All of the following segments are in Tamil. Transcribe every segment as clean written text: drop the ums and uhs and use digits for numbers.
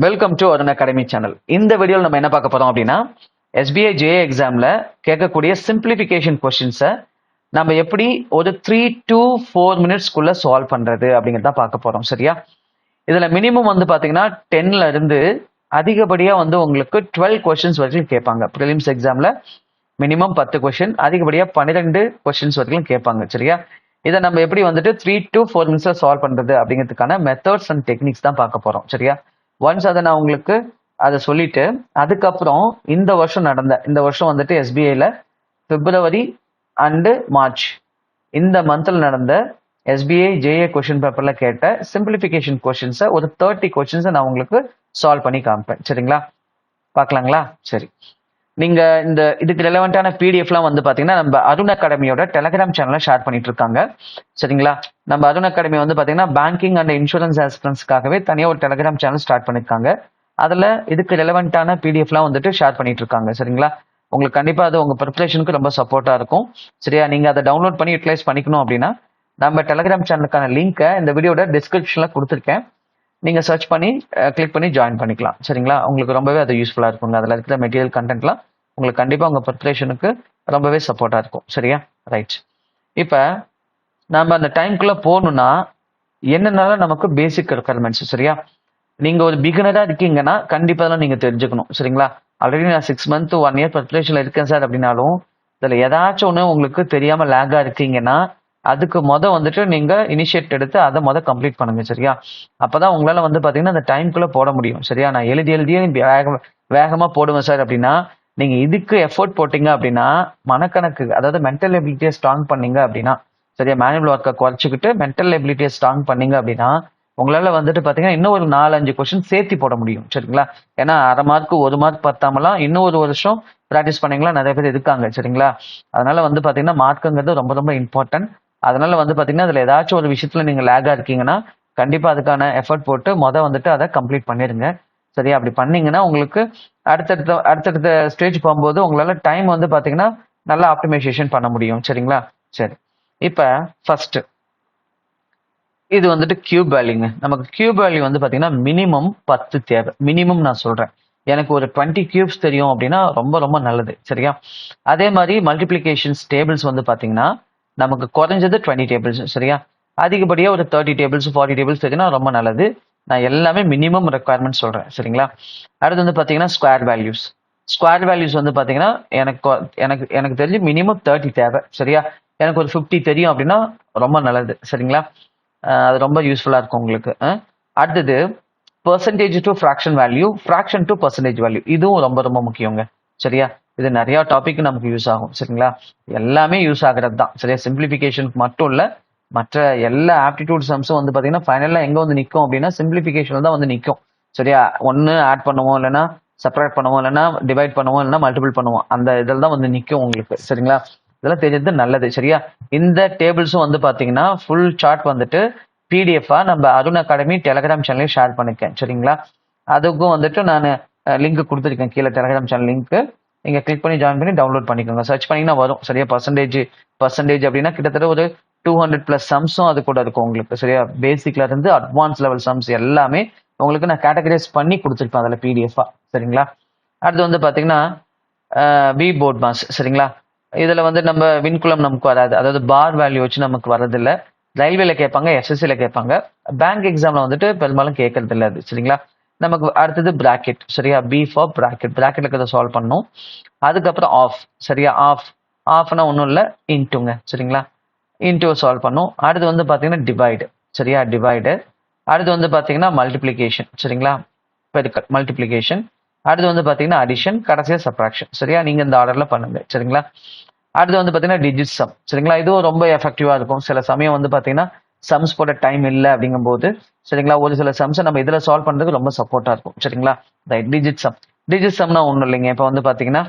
Welcome to Arun academy channel. இந்த வீடியோவில் நம்ம என்ன பார்க்க போறோம் அப்படின்னா, எஸ்பிஐ ஜேஏ எக்ஸாம்ல கேட்கக்கூடிய சிம்பிளிஃபிகேஷன் கொஸ்டின்ஸை நம்ம எப்படி ஒரு 3 to 4 மினிட்ஸ்க்குள்ள சால்வ் பண்றது அப்படிங்கிறத பார்க்க போறோம். சரியா? இதுல மினிமம் வந்து பாத்தீங்கன்னா 10ல இருந்து அதிகப்படியா வந்து உங்களுக்கு 12 கொஸ்டின்ஸ் வரைக்கும் கேட்பாங்க. ப்ரிலிம்ஸ் எக்ஸாம்ல மினிமம் 10 கொஸ்டின், அதிகப்படியா 12 கொஸ்டின்ஸ் வரைக்கும் கேட்பாங்க. சரியா? இதை நம்ம எப்படி வந்துட்டு 3 to 4 மினிட்ஸ்ல சால்வ் பண்றது அப்படிங்கிறதுக்கான மெத்தட்ஸ் அண்ட் டெக்னிக்ஸ் தான் பார்க்க போறோம். சரியா? ஒன்ஸ் அதை நான் உங்களுக்கு அதை சொல்லிட்டு அதுக்கப்புறம் இந்த வருஷம் வந்துட்டு எஸ்பிஐல பிப்ரவரி அண்டு மார்ச் இந்த மந்த்ல நடந்த எஸ்பிஐ ஜேஏ கொஸ்டின் பேப்பர்ல கேட்ட சிம்பிளிஃபிகேஷன் கொஸ்டின்ஸை ஒரு 30 கொஸ்டின்ஸை நான் உங்களுக்கு சால்வ் பண்ணி காமிப்பேன். சரிங்களா? பார்க்கலாங்களா? சரி, நீங்க இதுக்கு ரெலவெண்டான பிடிஎஃப்லாம் வந்து பாத்தீங்கன்னா நம்ம அருண் அகாடமியோட டெலிகிராம் சேனல்ல ஷேர் பண்ணிட்டு இருக்காங்க. சரிங்களா? நம்ம அருண் அகாடமி வந்து பாத்தீங்கன்னா பேங்கிங் அண்ட் இன்சூரன்ஸ் ஆஸ்பிரன்ஸ்க்காகவே தனியாக ஒரு டெலிகிராம் சேனல் ஸ்டார்ட் பண்ணிருக்காங்க. அதுல இதுக்கு ரெலவெண்டான பிடிஎஃப்லாம் வந்துட்டு ஷேர் பண்ணிட்டு இருக்காங்க. சரிங்களா? உங்களுக்கு கண்டிப்பா அது உங்க ப்ரிப்பரேஷனுக்கு ரொம்ப சப்போர்ட்டா இருக்கும். சரியா? நீங்க அதை டவுன்லோட் பண்ணி யூட்டிலைஸ் பண்ணிக்கணும் அப்படின்னா நம்ம டெலிகிராம் சேனலுக்கான லிங்கை இந்த வீடியோட டிஸ்கிரிப்ஷன்ல கொடுத்துருக்கேன். நீங்க சர்ச் பண்ணி கிளிக் பண்ணி ஜாயின் பண்ணிக்கலாம். சரிங்களா? உங்களுக்கு ரொம்பவே அது யூஸ்ஃபுல்லா இருக்குங்க. அதுல இருக்கிற மெட்டீரியல் கண்டென்ட்லாம் உங்களுக்கு கண்டிப்பா உங்க ப்ரிப்பரேஷனுக்கு ரொம்பவே சப்போர்ட்டா இருக்கும். சரியா? ரைட். இப்ப நம்ம அந்த டைம்குள்ள போகணும்னா என்னென்னாலும் நமக்கு பேசிக் ரெக்குயர்மெண்ட்ஸ். சரியா? நீங்க ஒரு பிகினரா இருக்கீங்கன்னா கண்டிப்பா தான் நீங்க தெரிஞ்சுக்கணும். சரிங்களா? ஆல்ரெடி நான் 6 month 1 year ப்ரிப்பரேஷன்ல இருக்கேன் சார் அப்படின்னாலும் இதுல ஏதாச்சும் ஒண்ணு உங்களுக்கு தெரியாம லேகா இருக்கீங்கன்னா அதுக்கு வந்துட்டு நீங்க இனிஷியேட் எடுத்து அதை கம்ப்ளீட் பண்ணுங்க. சரியா? அப்பதான் உங்களால வந்து பாத்தீங்கன்னா அந்த டைம்குள்ள போட முடியும். சரியா? நான் எழுதியே வேகமா போடுவேன் சார் அப்படின்னா நீங்க இதுக்கு எஃபோர்ட் போட்டீங்க அப்படின்னா மனக்கணக்கு, அதாவது மென்டல் எபிலிட்டியை ஸ்ட்ராங் பண்ணீங்க அப்படின்னா, சரியா, மேனுவல் ஒர்க்கை குறைச்சிக்கிட்டு மென்டல் எபிலிட்டியை ஸ்ட்ராங் பண்ணீங்க அப்படின்னா உங்களால வந்துட்டு பாத்தீங்கன்னா இன்னும் ஒரு 4-5 கொஸ்டின் சேர்த்து போட முடியும். சரிங்களா? ஏன்னா அரை மார்க் 1 மார்க் பத்தாமலாம் இன்னும் ஒரு வருஷம் ப்ராக்டிஸ் பண்ணீங்களா நிறைய பேர் இருக்காங்க. சரிங்களா? அதனால வந்து பாத்தீங்கன்னா மார்க்குங்கிறது ரொம்ப ரொம்ப இம்பார்ட்டன்ட். அதனால வந்து பாத்தீங்கன்னா அதுல ஏதாச்சும் ஒரு விஷயத்துல நீங்க லேகா இருக்கீங்கன்னா கண்டிப்பா அதுக்கான எஃபர்ட் போட்டு வந்துட்டு அதை கம்ப்ளீட் பண்ணிருங்க. சரியா? அப்படி பண்ணீங்கன்னா உங்களுக்கு அடுத்தடுத்த ஸ்டேஜ் போகும்போது உங்களால டைம் வந்து பாத்தீங்கன்னா நல்லா ஆப்டிமைசேஷன் பண்ண முடியும். சரிங்களா? சரி, இப்ப ஃபர்ஸ்ட் இது வந்துட்டு கியூப் வேல்யூங்க. நமக்கு கியூப் வேல்யூ வந்து பாத்தீங்கன்னா மினிமம் 10 தேவை. மினிமம் நான் சொல்றேன். எனக்கு ஒரு 20 கியூப்ஸ் தெரியும் அப்படின்னா ரொம்ப ரொம்ப நல்லது. சரியா? அதே மாதிரி மல்டிப்ளிகேஷன்ஸ் டேபிள்ஸ் வந்து பாத்தீங்கன்னா நமக்கு குறைஞ்சது 20 டேபிள்ஸ். சரியா? அதிகப்படியா ஒரு 30 டேபிள்ஸ் 40 டேபிள்ஸ் தெரியும்னா ரொம்ப நல்லது. நான் எல்லாமே மினிமம் ரெக்குவயர்மெண்ட் சொல்றேன். சரிங்களா? அடுத்து வந்து பாத்தீங்கன்னா ஸ்கொயர் வேல்யூஸ் வந்து பாத்தீங்கன்னா எனக்கு தெரிஞ்சு மினிமம் 30 தேவை. சரியா? எனக்கு ஒரு 50 தெரியும் அப்படின்னா ரொம்ப நல்லது. சரிங்களா? அது ரொம்ப யூஸ்ஃபுல்லா இருக்கும் உங்களுக்கு. அடுத்தது percentage to fraction value, fraction to percentage value, இதுவும் ரொம்ப ரொம்ப முக்கியங்க. சரியா? இது நிறைய டாபிக் நமக்கு யூஸ் ஆகும். சரிங்களா? எல்லாமே யூஸ் ஆகிறது தான். சரியா? சிம்பிளிஃபிகேஷனுக்கு மட்டும் இல்ல, மற்ற எல்லா ஆப்டிடியூட் சம்ஸும் வந்து பாத்தீங்கன்னா ஃபைனலா எங்க வந்து நிற்கும் அப்படின்னா சிம்பிளிஃபிகேஷன்ல தான் வந்து நிற்கும். சரியா? ஒன்னு ஆட் பண்ணுவோம், இல்லைன்னா செப்பரேட் பண்ணுவோம், இல்லைன்னா டிவைட் பண்ணுவோம், இல்லைன்னா மல்டிபிள் பண்ணுவோம். அந்த இதில் தான் வந்து நிற்கும் உங்களுக்கு. சரிங்களா? இதெல்லாம் தெரிஞ்சது நல்லது. சரியா? இந்த டேபிள்ஸும் வந்து பாத்தீங்கன்னா ஃபுல் சார்ட் வந்துட்டு பிடிஎஃபா நம்ம அருண் அகாடமி டெலிகிராம் சேனலையும் ஷேர் பண்ணிருக்கேன். சரிங்களா? அதுக்கும் வந்துட்டு நான் லிங்க் கொடுத்துருக்கேன் கீழே, டெலிகிராம் சேனல் லிங்க். நீங்க கிளிக் பண்ணி ஜாயின் பண்ணி டவுன்லோட் பண்ணிக்கோங்க. சர்ச் பண்ணீங்கன்னா வரும். சரியா? பர்சன்டேஜ் அப்படின்னா கிட்டத்தட்ட ஒரு 200+ சம்ஸும் அது கூட இருக்கும் உங்களுக்கு. சரியா? பேசிக்ல இருந்து அட்வான்ஸ் லெவல் சம்ஸ் எல்லாமே உங்களுக்கு நான் கேட்டகரைஸ் பண்ணி கொடுத்துருப்பேன் அதில் பிடிஎஃபா. சரிங்களா? அடுத்து வந்து பாத்தீங்கன்னா வி போர்ட் மாஸ். சரிங்களா? இதுல வந்து நம்ம விண்குலம் நமக்கு வராது, அதாவது பார் வேல்யூ வச்சு நமக்கு வரதில்லை. ரயில்வேல கேட்பாங்க, எஸ்எஸ்சில கேட்பாங்க, பேங்க் எக்ஸாம்ல வந்துட்டு பெரும்பாலும் கேட்கறது இல்லை அது. சரிங்களா? நமக்கு அடுத்தது பிராக்கெட். சரியா? பி ஃபார் பிராக்கெட், பிராக்கெட்ல இருக்கிறத சால்வ் பண்ணும். அதுக்கப்புறம் ஆஃப். சரியா? ஆஃப்னா ஒன்றும் இல்லை, இன்ட்டுங்க. சரிங்களா? இன்ட்டு சால்வ் பண்ணும். அடுத்து வந்து பாத்தீங்கன்னா டிவைடு. சரியா? டிவைடு. அடுத்து வந்து பாத்தீங்கன்னா மல்டிப்ளிகேஷன். சரிங்களா? பெருக்கல், மல்டிப்ளிகேஷன். அடுத்து வந்து பாத்தீங்கன்னா அடிஷன், கடைசியா சப்ராக்ஷன். சரியா? நீங்க இந்த ஆர்டர்ல பண்ணுங்க. சரிங்களா? அடுத்து வந்து பாத்தீங்கன்னா டிஜிட் சம். சரிங்களா? இதுவும் ரொம்ப எஃபெக்டிவா இருக்கும். சில சமயம் வந்து பாத்தீங்கன்னா சம்ஸ் போட டைம் இல்லை அப்படிங்கும் போது, சரிங்களா, ஒரு சில சம்ஸை நம்ம இதுல சால்வ் பண்றதுக்கு ரொம்ப சப்போர்ட்டா இருக்கும். சரிங்களா? ரைட். டிஜிட் சம்னா ஒன்றும் இல்லைங்க. இப்போ வந்து பாத்தீங்கன்னா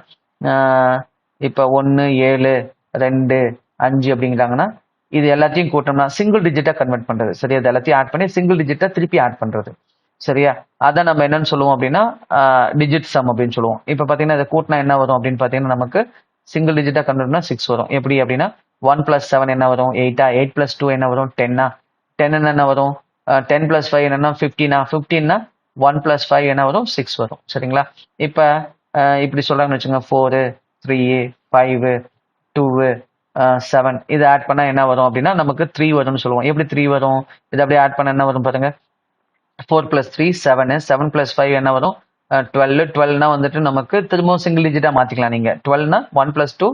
இப்போ 1 7 2 5 அப்படிங்கிறாங்கன்னா இது எல்லாத்தையும் கூட்டம்னா சிங்கிள் டிஜிட்டா கன்வெர்ட் பண்றது. சரியா? இது எல்லாத்தையும் ஆட் பண்ணி சிங்கிள் டிஜிட்டா திருப்பி ஆட் பண்றது. சரியா? அதான் நம்ம என்னன்னு சொல்லுவோம் அப்படின்னா டிஜிட் சம் அப்படின்னு சொல்லுவோம். இப்போ பாத்தீங்கன்னா இதை கூட்டினா என்ன வரும் அப்படின்னு பாத்தீங்கன்னா நமக்கு சிங்கிள் டிஜிட்டா கன்வெர்ட்னா 6 வரும். எப்படி அப்படின்னா 1 + 7 என்ன வரும்? 8. 8 + 2 என்ன வரும்? 10. 10 என்ன வரும்? 10 + 5 என்னன்னா 15. 15னா 1 + 5 என்ன வரும் 6 வரும் சரிங்களா. இப்போ இப்படி சொல்றாங்கன்னு வச்சுங்க 4 3 5 2 7 இது ஆட் பண்ணா என்ன வரும் அப்படின்னா நமக்கு 3 வரும்னு சொல்லுவோம். எப்படி 3 வரும்? இது அப்படியே ஆட் பண்ண என்ன வரும் பாருங்க. 4 + 3 7 7 + 5 என்ன வரும் 12 12னா வந்துட்டு நமக்கு திரும்பவும் சிங்கிள் டிஜிட்டா மாத்திக்கலாம். நீங்க 12னா 1 + 2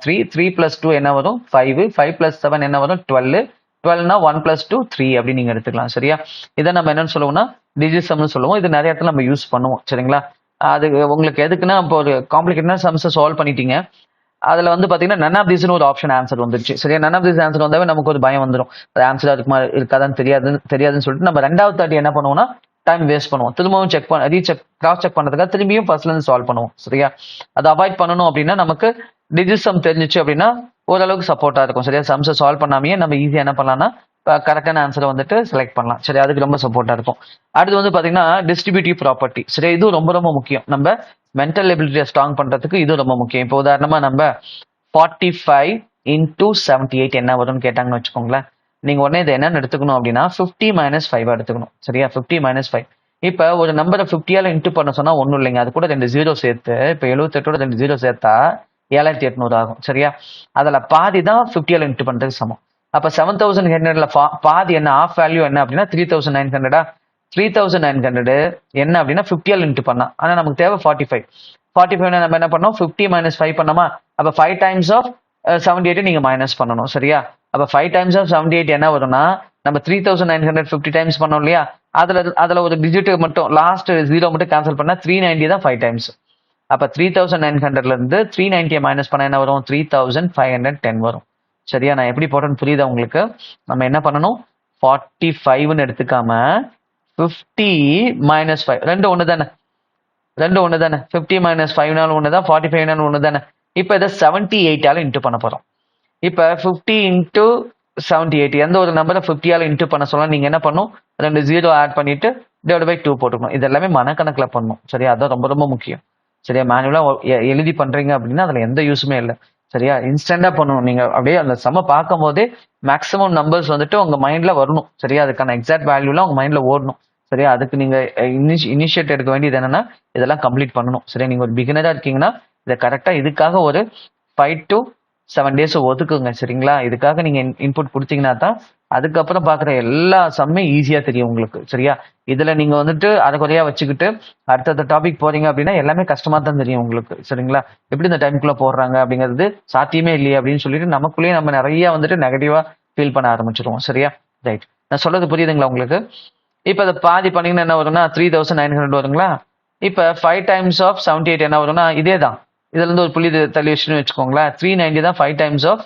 3 3 + 2 என்ன வரும் 5 5 + 7 என்ன வரும் 12 12னா 1 + 2 3 அப்படி நீங்க எடுத்துக்கலாம் சரியா. இதை நம்ம என்னன்னு சொல்லுவோம்னா டிஜிட் சம்னு சொல்லுவோம். இது நிறைய இடத்துல நம்ம யூஸ் பண்ணுவோம் சரிங்களா. அது உங்களுக்கு எதுக்குன்னா இப்போ ஒரு காம்ப்ளிகேட்டடான சம்ஸை சால்வ் பண்ணிட்டீங்க, அதுல வந்து பாத்தீங்கன்னா நன் ஆஃப் திஸ்னு ஒரு ஆப்ஷன் ஆன்சர் வந்துருச்சு சரியா. நன் ஆஃப் திஸ் ஆன்சர் வந்தாவே நமக்கு ஒரு பயம் வந்துடும், அது ஆன்சரா இருக்குமா இருக்காதான்னு தெரியாதுன்னு சொல்லிட்டு நம்ம ரெண்டாவது தாட்டி என்ன பண்ணுவோம்னா டைம் வேஸ்ட் பண்ணுவோம். திரும்பவும் செக் பண்ண ரீசெக் கிராஸ் செக் பண்ணுறதுக்காக திரும்பியும் ஃபர்ஸ்ட்ல இருந்து சால்வ் பண்ணுவோம் சரியா. அதை அவாய்ட் பண்ணணும் அப்படின்னா நமக்கு டிஜிட் சம் தெரிஞ்சிச்சு அப்படின்னா ஓரளவுக்கு சப்போர்ட்டா இருக்கும் சரியா. சம்ஸை சால்வ் பண்ணாமையே நம்ம ஈஸியா என்ன பண்ணலாம்னா கரெக்டான ஆன்சரை வந்துட்டு செலக்ட் பண்ணலாம் சரி. அதுக்கு ரொம்ப சப்போர்ட்டா இருக்கும். அடுத்து வந்து பாத்தீங்கன்னா டிஸ்ட்ரிபியூட்டிவ் ப்ராப்பர்ட்டி சரி. இது ரொம்ப ரொம்ப முக்கியம். நம்ம மென்டல் எபிலிட்டியை ஸ்ட்ராங் பண்றதுக்கு இது ரொம்ப முக்கியம். இப்போ உதாரணமா நம்ம 45 × 78 என்ன வரும்னு கேட்டாங்கன்னு வச்சுக்கோங்களேன். நீங்க உடனே இதை என்னன்னு எடுத்துக்கணும் அப்படின்னா 50 - 5 எடுத்துக்கணும் சரியா. 50 - 5 இப்ப ஒரு நம்பரை 50ஆல இன்ட்டு பண்ண சொன்னா ஒன்றும் இல்லைங்க, அது கூட 2 0 சேர்த்து இப்போ 78ஓட 2 0 சேர்த்தா 7800 ஆகும் சரியா. அதுல பாதி தான் 50ஆல இன்ட்டு பண்றதுக்கு சமம். அப்ப 7800ல பாதி என்ன ஆஃப் வேல்யூ என்ன அப்படின்னா 3900. 3900 என்ன அப்படின்னா 50ஆல இன்ட்டு பண்ணா, ஆனா நமக்கு தேவை 45. 45 நம்ம என்ன பண்ணோம் 50 - 5 பண்ணோமா. அப்ப 5 டைம்ஸ் ஆஃப் 78 நீங்க மைனஸ் பண்ணணும் சரியா. அப்ப 5 டைம்ஸ் ஆஃப் 78 என்ன வரும்னா நம்ம 3950 டைம்ஸ் பண்ணோம் இல்லையா, அதுல ஒரு டிஜிட் மட்டும் லாஸ்ட் 0 மட்டும் கேன்சல் பண்ணா 390 தான் 5 டைம்ஸ். அப்ப 3900ல இருந்து 390 மைனஸ் பண்ண என்ன வரும் 3510 வரும் சரியா. நான் எப்படி போட்டேன்னு புரியுதா உங்களுக்கு. நம்ம என்ன பண்ணணும் 45ன்னு எடுத்துக்காம 50 - 5 ரெண்டு ஒண்ணு தானே, 50 - 5னாலும் ஒண்ணு தான், 45னாலும் ஒண்ணு தானே. இப்ப இதை 78ஆல இன்ட்டு பண்ண போறோம். இப்ப 50 × 78 எந்த ஒரு நம்பரை 50ஆல இன்ட்டு பண்ண சொல்லலாம். நீங்க என்ன பண்ணும் 2 0 ஆட் பண்ணிட்டு /2 போட்டுக்கணும். இது எல்லாமே மனக்கணக்கில் பண்ணணும் சரியா. அதான் ரொம்ப ரொம்ப முக்கியம் சரியா. மேனுவலா எழுதி பண்றீங்க அப்படின்னா அதுல எந்த யூஸுமே இல்லை சரியா. இன்ஸ்டன்டா பண்ணணும். நீங்க அப்படியே அந்த சம பார்க்கும் போதே மேக்ஸிமம் நம்பர்ஸ் வந்துட்டு உங்க மைண்ட்ல வரணும் சரியா. அதுக்கான எக்ஸாக்ட் வேல்யூலாம் உங்க மைண்ட்ல ஓடணும் சரியா. அதுக்கு நீங்க இனிஷியேட் எடுக்க வேண்டியது என்னன்னா இதெல்லாம் கம்ப்ளீட் பண்ணணும் சரியா. நீங்க ஒரு பிகினரா இருக்கீங்கன்னா இதை கரெக்டா இதுக்காக ஒரு 5 to 7 days ஒதுக்குங்க சரிங்களா. இதுக்காக நீங்க இன்புட் கொடுத்தீங்கன்னா தான் அதுக்கப்புறம் பாக்குற எல்லா சம்மே ஈஸியா தெரியும் உங்களுக்கு சரியா. இதுல நீங்க வந்துட்டு அதை குறையா வச்சுக்கிட்டு அடுத்த டாபிக் போறீங்க அப்படின்னா எல்லாமே கஷ்டமா தான் தெரியும் உங்களுக்கு சரிங்களா. எப்படி இந்த டைமுக்குள்ள போடுறாங்க அப்படிங்கிறது சாத்தியமே இல்லையே அப்படின்னு சொல்லிட்டு நமக்குள்ளேயே நம்ம நிறைய வந்துட்டு நெகட்டிவா ஃபீல் பண்ண ஆரம்பிச்சிருவோம் சரியா. ரைட், நான் சொல்றது புரியுதுங்களா உங்களுக்கு. இப்ப அதை பாதி பண்ணீங்கன்னா என்ன வரும்னா 3900 வருங்களா. இப்ப 5 டைம்ஸ் ஆஃப் 78 என்ன வரும்னா இதே தான். இதுல இருந்து ஒரு புள்ளி தள்ளி வச்சுன்னு வச்சுக்கோங்களேன். 390 தான் 5 டைம்ஸ் ஆஃப்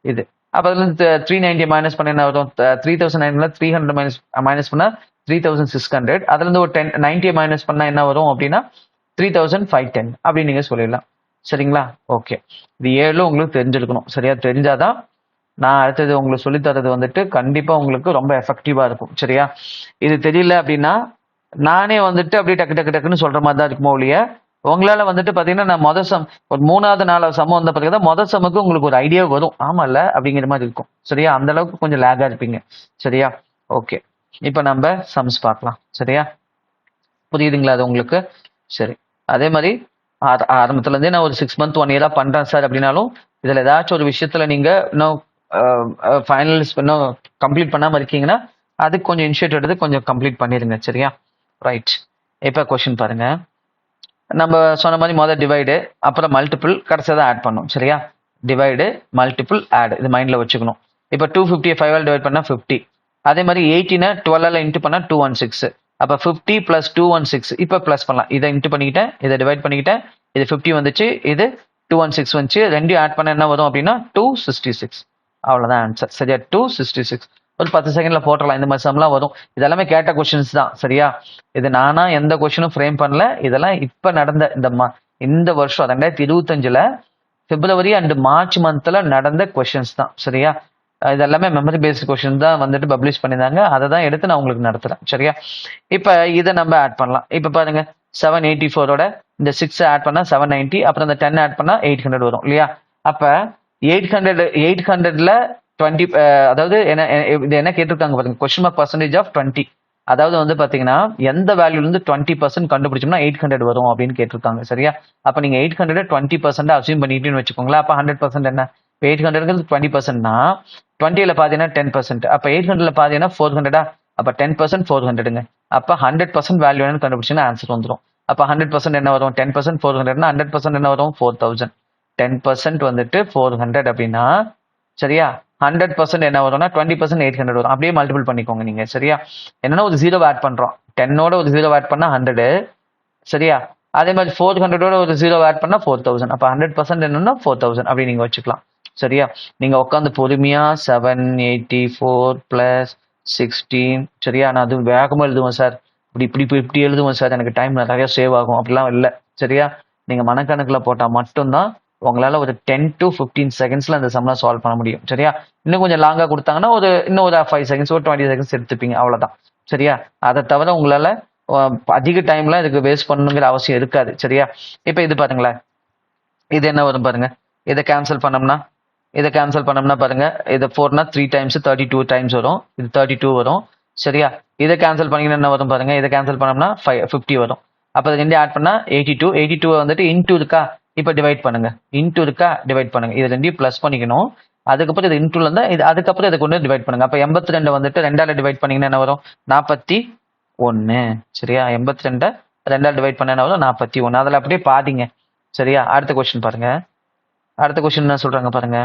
இது. அப்ப அதுல இருந்து 390 மைனஸ் பண்ண என்ன வரும் 3900 300 மைனஸ் பண்ணா 3600. அதுல இருந்து ஒரு 90 மைனஸ் பண்ணா என்ன வரும் அப்படின்னா 3510 அப்படின்னு நீங்க சொல்லிடலாம் சரிங்களா. ஓகே, இது 7 உங்களுக்கு தெரிஞ்சிருக்கணும் சரியா. தெரிஞ்சாதான் நான் அடுத்தது உங்களுக்கு சொல்லி தரது வந்துட்டு கண்டிப்பா உங்களுக்கு ரொம்ப எஃபெக்டிவா இருக்கும் சரியா. இது தெரியல அப்படின்னா நானே வந்துட்டு அப்படியே டக்குன்னு சொல்ற மாதிரி தான் இருக்குமோ ஒழிய உங்களால வந்துட்டு பாத்தீங்கன்னா நான் மொதல் சம் ஒரு 3வது 4வது சமம் வந்த பிறகுதான் மொதல் சமுக்கு உங்களுக்கு ஒரு ஐடியா வரும். ஆமால அப்படிங்கிற மாதிரி இருக்கும் சரியா. அந்த அளவுக்கு கொஞ்சம் லேகா இருப்பீங்க சரியா. ஓகே, இப்ப நம்ம சம்ஸ் பார்க்கலாம் சரியா. புரியுதுங்களா அது உங்களுக்கு. சரி, அதே மாதிரி ஆரம்பத்துல இருந்தே நான் ஒரு 6 month 1 year பண்றேன் சார் அப்படின்னாலும் இதுல ஏதாச்சும் ஒரு விஷயத்துல நீங்க இன்னும் ஃபைனல்ஸ் இன்னும் கம்ப்ளீட் பண்ணாம இருக்கீங்கன்னா அதுக்கு கொஞ்சம் இனிஷியேட் எடுத்து கொஞ்சம் கம்ப்ளீட் பண்ணிருங்க சரியா. ரைட், இப்ப கொஸ்டின் பாருங்க. நம்ம சொன்ன மாதிரி முதல் டிவைடு அப்புறம் மல்டிபிள் கடைசியாக தான் ஆட் பண்ணும் சரியா. டிவைடு மல்டிபிள் ஆட் இது மைண்ட்ல வச்சுக்கணும். இப்போ 250 5ஆல் டிவைட் பண்ணா 50. அதே மாதிரி 18 12ஆல் இன்ட்டு பண்ணா 216. அப்போ 50 + 216 இப்போ ப்ளஸ் பண்ணலாம். இதை இன்ட்டு பண்ணிக்கிட்டேன், இதை டிவைட் பண்ணிக்கிட்டேன், இது 50 வந்துச்சு, இது 216 வந்துச்சு. ரெண்டையும் ஆட் பண்ண என்ன வரும் அப்படின்னா 266. அவ்வளோதான் ஆன்சர் சரியா. 266 ஒரு 10 செகண்ட்ல போட்டலாம். இந்த மாதிரி சம்லாம் வரும். இதெல்லாமே கேட்ட கொஸ்டின்ஸ் தான் சரியா. இது நானா எந்த கொஸ்டினும் ஃப்ரேம் பண்ணல. இதெல்லாம் இப்ப நடந்த இந்த வருஷம் 2025ல பிப்ரவரி அண்ட் மார்ச் மந்த்ல நடந்த கொஸ்டின்ஸ் தான் சரியா. இதெல்லாமே மெமரி பேஸ்ட் கொஸ்டின் தான் வந்துட்டு பப்ளிஷ் பண்ணியிருந்தாங்க. அதை தான் எடுத்து நான் உங்களுக்கு நடத்துறேன் சரியா. இப்ப இதை நம்ம ஆட் பண்ணலாம். இப்ப பாருங்க 784ஓட இந்த 6 ஆட் பண்ணா 790, அப்புறம் இந்த 10 ஆட் பண்ணா 800 வரும் இல்லையா. அப்ப 800ல 20 அதாவது இது என்ன கேட்டிருக்காங்க பாருங்க, கொஸ்டின் மார்க் பர்சன்டேஜ் ஆஃப் 20. அதாவது வந்து பாத்தீங்கன்னா எந்த வேல்யூல இருந்து 20% கண்டுபிடிச்சோம்னா 800 வரும் அப்படின்னு கேட்டிருக்காங்க. சரியா? அப்ப நீங்க 800 20% அசியூம் பண்ணிட்டீங்கன்னு வச்சுக்கோங்களேன். அப்ப 100% என்ன? 800 20%னா 20ல பாத்தீங்கன்னா 10%. அப்ப 800ல பாத்தீங்கன்னா 400. அப்ப 10% 400ங்க. அப்ப 100% வேல்யூ என்னன்னு கண்டுபிடிச்சீங்கன்னா ஆன்சர் வந்துடும். அப்ப 100% என்ன வரும்? 10% 400னா 100% என்ன வரும்? 4000. 10% வந்துட்டு 400 அப்படின்னா சரியா? 100% என்ன வரும்னா 20% 800 வரும். அப்படியே மல்டிபிள் பண்ணிக்கோங்க நீங்க. சரியா? என்னன்னா ஒரு ஜீரோ ஆட் பண்றோம். 10ஓட ஒரு ஜீரோ ஆட் பண்ணா 100. சரியா? அதே மாதிரி 400ஓட ஒரு ஜீரோ ஆட் பண்ணா 4000. அப்ப 100% என்னன்னா 4000 அப்படி நீங்க வச்சுக்கலாம். சரியா? நீங்க உட்காந்து பொறுமையா 784 பிளஸ் 16. சரியா? நான் அது வேகமா எழுதுவேன் சார். இப்படி இப்படி இப்படி எழுதுவேன் சார். எனக்கு டைம் நிறைய சேவ் ஆகும். அப்படிலாம் இல்லை. சரியா? நீங்க மனக்கணக்குல போட்டா மட்டும்தான் உங்களால ஒரு 10 to 15 செகண்ட்ஸ்ல அந்த சம்லாம் சால்வ் பண்ண முடியும். சரியா? இன்னும் கொஞ்சம் லாங்கா கொடுத்தாங்கன்னா இன்னும் ஒரு 5 செகண்ட்ஸ் ஒரு 20 செகண்ட்ஸ் எடுத்துப்பீங்க. அவ்வளவுதான். சரியா? அதை தவிர உங்களால அதிக டைம்ல இதுக்கு வேஸ்ட் பண்ணணுங்கிற அவசியம் இருக்காது. சரியா? இப்ப இது பாருங்களேன். இது என்ன வரும் பாருங்க. இதை கேன்சல் பண்ணோம்னா பாருங்க, இது 4னா 3 டைம்ஸ் 32 டைம்ஸ் வரும். இது 32 வரும். சரியா? இதை கேன்சல் பண்ணீங்கன்னா என்ன வரும் பாருங்க. இதை கேன்சல் பண்ணோம்னா 50 வரும். அப்ப இது ரெண்டு ஆட் பண்ணா 82 வந்துட்டு இன்டூ இருக்கா, இப்ப டிவைட் பண்ணுங்க. இன்டூ இருக்கா, டிவைட் பண்ணுங்க. இது ரெண்டையும் பிளஸ் பண்ணிக்கணும். அதுக்கப்புறம் இது இன்டூல இருந்தா இது அதுக்கப்புறம் இதை கொண்டு டிவைட் பண்ணுங்க. அப்ப 82 வந்துட்டு 2ஆல டிவைட் பண்ணீங்கன்னா என்ன வரும்? 41. சரியா? 82 2ஆல் டிவைட் பண்ண என்ன வரும்? 41. அதில் அப்படியே பாதிங்க. சரியா? அடுத்த கொஸ்டின் பாருங்க. அடுத்த கொஸ்டின் என்ன சொல்றாங்க பாருங்க.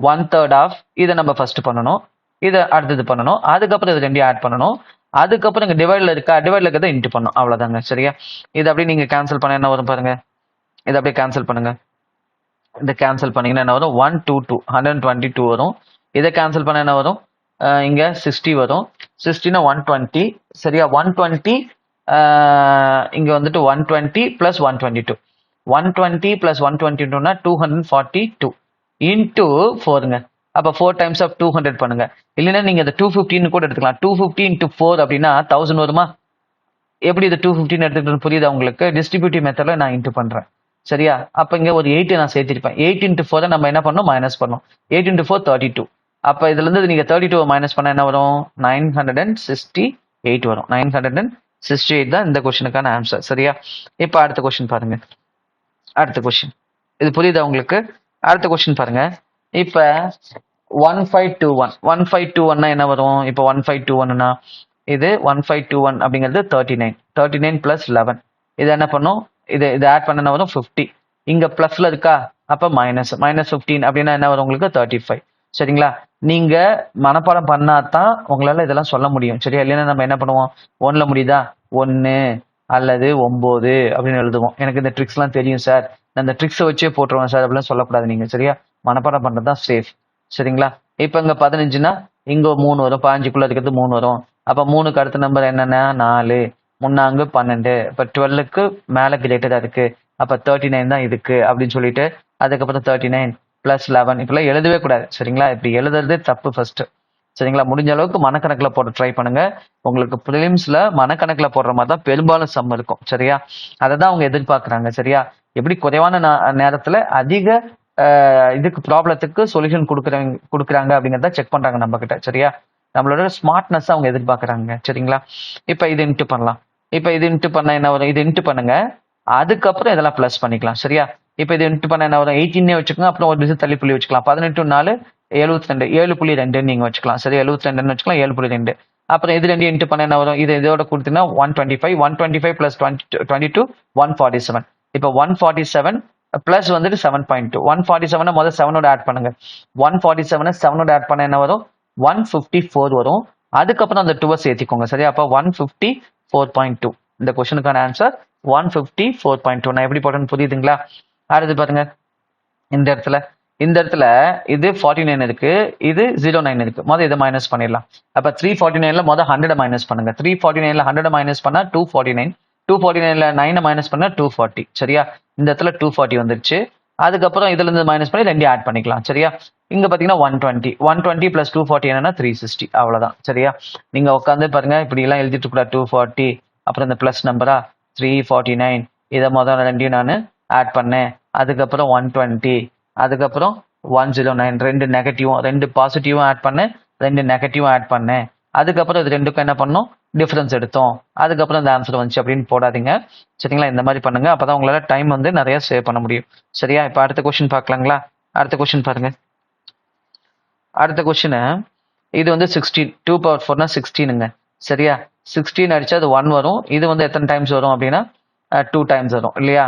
1/3 ஆஃப் இதை நம்ம ஃபர்ஸ்ட் பண்ணணும். இதை அடுத்தது பண்ணணும். அதுக்கப்புறம் இது ரெண்டையும் ஆட் பண்ணணும். அதுக்கப்புறம் இங்க டிவைட்ல இருக்கிறத இன்ட்டு பண்ணணும். அவ்வளவுதாங்க. சரியா? இது அப்படியே நீங்க கேன்சல் பண்ண என்ன வரும் பாருங்க. இதை அப்படியே கேன்சல் பண்ணுங்க. இதை கேன்சல் பண்ணீங்கன்னா என்ன வரும்? 122 வரும். இதை கேன்சல் பண்ண என்ன வரும்? இங்க 60 வரும். 60னா 120. சரியா? 120 இங்க வந்துட்டு 120 பிளஸ் 122. 120 பிளஸ் 122னா 242 இன்டூ 4ங்க. அப்ப 4 டைம்ஸ் ஆஃப் 200 பண்ணுங்க. இல்லைன்னா நீங்க அதை 215 கூட எடுத்துக்கலாம். 250 இன்டூ 4 அப்படின்னா 1000 வருமா? எப்படி இது 215 எடுத்துக்கிட்டு புரியுதா உங்களுக்கு? டிஸ்ட்ரிபியூட்டிவ் மெத்தட்ல நான் இன்டூ பண்றேன். சரியா? அப்ப இங்க ஒரு 8 நான் சேர்த்திருப்பேன். 8 இன்டூ 4 நம்ம என்ன பண்ணணும்? மைனஸ் பண்ணணும். 8 இன்டூ 4 32. அப்ப இதுல இருந்து நீங்க 32 மைனஸ் பண்ண என்ன வரும்? 968 வரும். 968 தான் இந்த கொஸ்டினுக்கான ஆன்சர். சரியா? இப்ப அடுத்த கொஸ்டின் பாருங்க. அடுத்த கொஸ்டின் இது புரியுதா உங்களுக்கு? அடுத்த கொஸ்டின் பாருங்க. இப்ப 1521 என்ன வரும்? இப்ப 1521னா இது 1521 அப்படிங்கிறது 39 பிளஸ் 11. இது என்ன பண்ணும்? இது ஆட் பண்ண என்ன வரும்? 50. இங்க பிளஸ்ல இருக்கா, அப்ப மைனஸ் 15 அப்படின்னா என்ன வரும் உங்களுக்கு? 35. சரிங்களா? நீங்க மனப்பாடம் பண்ணாதான் உங்களால இதெல்லாம் சொல்ல முடியும். சரியா? இல்லைன்னா நம்ம என்ன பண்ணுவோம்? 1ல முடியுதா 1 அல்லது 9 அப்படின்னு எழுதுவோம். எனக்கு இந்த ட்ரிக்ஸ் எல்லாம் தெரியும் சார், நான் இந்த ட்ரிக்ஸை வச்சே போட்டுருவேன் சார் அப்படின்னு சொல்லக்கூடாது நீங்க. சரியா? மனப்பாடம் பண்றதுதான் சேஃப். சரிங்களா? இப்ப இங்க 15னா இங்க 3 வரும். 15க்குள்ள இருக்கிறது 3 வரும். அப்ப 3க்கு அடுத்த நம்பர் என்னன்னா 4. முன்னாங்கு 12. இப்ப 12க்கு மேல கிரேட்டரா இருக்கு. அப்ப 39 தான் இதுக்கு அப்படின்னு சொல்லிட்டு அதுக்கப்புறம் 39 பிளஸ் 11 இப்பெல்லாம் எழுதவே கூடாது. சரிங்களா? இப்படி எழுதுறது தப்பு ஃபர்ஸ்ட். சரிங்களா? முடிஞ்ச அளவுக்கு மனக்கணக்குல போட ட்ரை பண்ணுங்க. உங்களுக்கு பிலிம்ஸ்ல மனக்கணக்குல போடுற மாதிரி தான் பெரும்பாலும் சம் இருக்கும். சரியா? அதை தான் அவங்க எதிர்பார்க்கறாங்க. சரியா? எப்படி குறைவான நேரத்துல அதிக இதுக்கு ப்ராப்ளத்துக்கு சொல்யூஷன் கொடுக்குறாங்க அப்படிங்கிறத செக் பண்றாங்க நம்ம கிட்ட. சரியா? நம்மளோட ஸ்மார்ட்னஸ் அவங்க எதிர்பார்க்கறாங்க. சரிங்களா? இப்ப இது இன்ட்டு பண்ணலாம். இப்ப இது இன்ட்டு பண்ண என்ன வரும்? இது இன்ட்டு பண்ணுங்க. அதுக்கப்புறம் இதெல்லாம் பிளஸ் பண்ணிக்கலாம். சரியா? இப்ப இது இன்ட்டு பண்ண என்ன வரும்? 18 வச்சுக்கோங்க. அப்புறம் ஒரு டிஜிட் தள்ளி புள்ளி வச்சுக்கலாம். 18 4 72 7.2 நீங்க வச்சுக்கலாம். சரி? 72 வச்சுக்கலாம். 7.2. அப்புறம் இது ரெண்டு இன்ட்டு பண்ண என்ன வரும்? இது இதோட கொடுத்தீங்கன்னா 125 பிளஸ் 22 147. இப்ப 147 பிளஸ் வந்துட்டு 7.2. 147 முதல்ல 7ஓட ஆட் பண்ணுங்க. 147 7ஓட ஆட் பண்ண என்ன வரும்? 154 வரும். அதுக்கப்புறம் அந்த 2 சேர்த்திக்கோங்க. சரியா? அப்ப 154.2. இந்த கொஸ்டினுக்கான ஆன்சர் 154.2. நான் எப்படி போட்டேன்னு புரியுதுங்களா? அடுத்து பாருங்க. இந்த இடத்துல இது 49 இருக்கு, இது 09 இருக்கு. முதல்ல இதை மைனஸ் பண்ணிடலாம். அப்ப 349ல முதல் 100 மைனஸ் பண்ணுங்க. 349ல 100 மைனஸ் பண்ணா 249. 249ல 9 மைனஸ் பண்ணா 240. சரியா? இந்த இடத்துல 240 வந்துருச்சு. அதுக்கப்புறம் இதுல இருந்து மைனஸ் பண்ணி ரெண்டையும் ஆட் பண்ணிக்கலாம். சரியா? இங்க பாத்தீங்கன்னா 120 பிளஸ் 240 என்னன்னா 360. அவ்வளவுதான். சரியா? நீங்க உட்காந்து பாருங்க, இப்படி எல்லாம் எழுதிட்டு கூட 240 அப்புறம் இந்த பிளஸ் நம்பரா 349 இதை முதல்ல ரெண்டையும் நான் ஆட் பண்ணேன். அதுக்கப்புறம் 120 அதுக்கப்புறம் 109 ரெண்டு நெகட்டிவும் 2 பாசிட்டிவும் ஆட் பண்ணேன், 2 நெகட்டிவும் ஆட் பண்ணேன். அதுக்கப்புறம் இது ரெண்டுக்கும் என்ன பண்ணோம், டிஃபரன்ஸ் எடுத்தோம், அதுக்கப்புறம் இந்த ஆன்சர் வந்துச்சு அப்படின்னு போடாதீங்க. சரிங்களா, இந்த மாதிரி பண்ணுங்க. அப்பதான் உங்களால டைம் வந்து நிறைய சேவ் பண்ண முடியும். சரியா, இப்போ அடுத்த கொஸ்டின் பார்க்கலாங்களா? அடுத்த கொஸ்டின் பாருங்க. அடுத்த கொஸ்டின் இது வந்து 16, 2/4னா 16ங்க. சரியா, 16 அடிச்சா அது 1 வரும். இது வந்து எத்தனை டைம்ஸ் வரும் அப்படின்னா 2 டைம்ஸ் வரும் இல்லையா?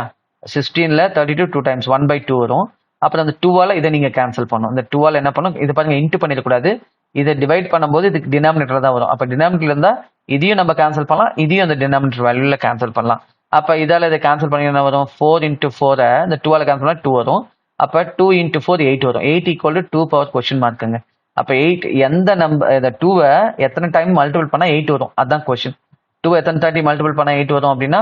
16ல 32 2 டைம்ஸ் 1/2 வரும். அப்புறம் அந்த 2ஆல இதை நீங்க கேன்சல் பண்ணும். இந்த 2ஆல என்ன பண்ணும், இது பாருங்க இன்ட்டு பண்ணிடக்கூடாது. இதை டிவைட் பண்ணும்போது இதுக்கு டினாமினேட்டர் தான் வரும். அப்ப டினாமினேட்டர் இருந்தா இதையும் நம்ம கேன்சல் பண்ணலாம், இதையும் அந்த டினாமினேட்டர் வேல்யூல கேன்சல் பண்ணலாம். அப்ப இதால இதை கேன்சல் பண்ணி என்ன வரும், 4 × 4 இந்த 2ஆல கேன்சல் பண்ணா 2 வரும். அப்ப 2 × 4 8 வரும். 8 = 2 பவர் கொஸ்டின் மார்க்குங்க. அப்ப 8 எந்த நம்பர், இந்த 2வை எத்தனை டைம் மல்டிபிள் பண்ணா 8 வரும், அதான் கொஸ்டின். 2 எத்தனை தாட்டி மல்டிபிள் பண்ணா 8 வரும் அப்படின்னா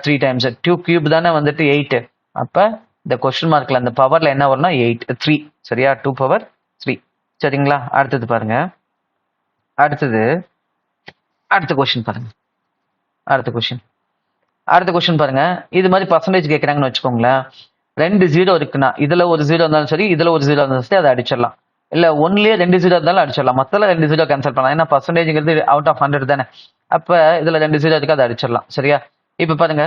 3 டைம்ஸ். 2 கியூப் தானே வந்துட்டு 8. அப்ப இந்த கொஸ்டின் மார்க்ல அந்த பவர்ல என்ன வரும்னா 8 3. சரியா, 2 பவர் 3. சரிங்களா, அடுத்தது பாருங்க. அடுத்த கொஸ்டின் பாருங்க. அடுத்த கொஸ்டின் பாருங்க. இது மாதிரி பர்சன்டேஜ் கேட்கறாங்கன்னு வச்சுக்கோங்களேன். 2 0 இருக்குன்னா இதுல ஒரு 0 இருந்தாலும் சரி, இதுல ஒரு 0 இருந்தாலும் சரி, அதை அடிச்சிடலாம். இல்ல ஒன்லயே 2 0 இருந்தாலும் அடிச்சிடலாம். மொத்தல 2 0 கேன்சல் பண்ணலாம். ஏன்னா பர்சன்டேஜ்ங்கிறது அவுட் ஆஃப் 100 தானே. அப்ப இதுல 2 0 இருக்கு, அதை அடிச்சிடலாம். சரியா, இப்ப பாருங்க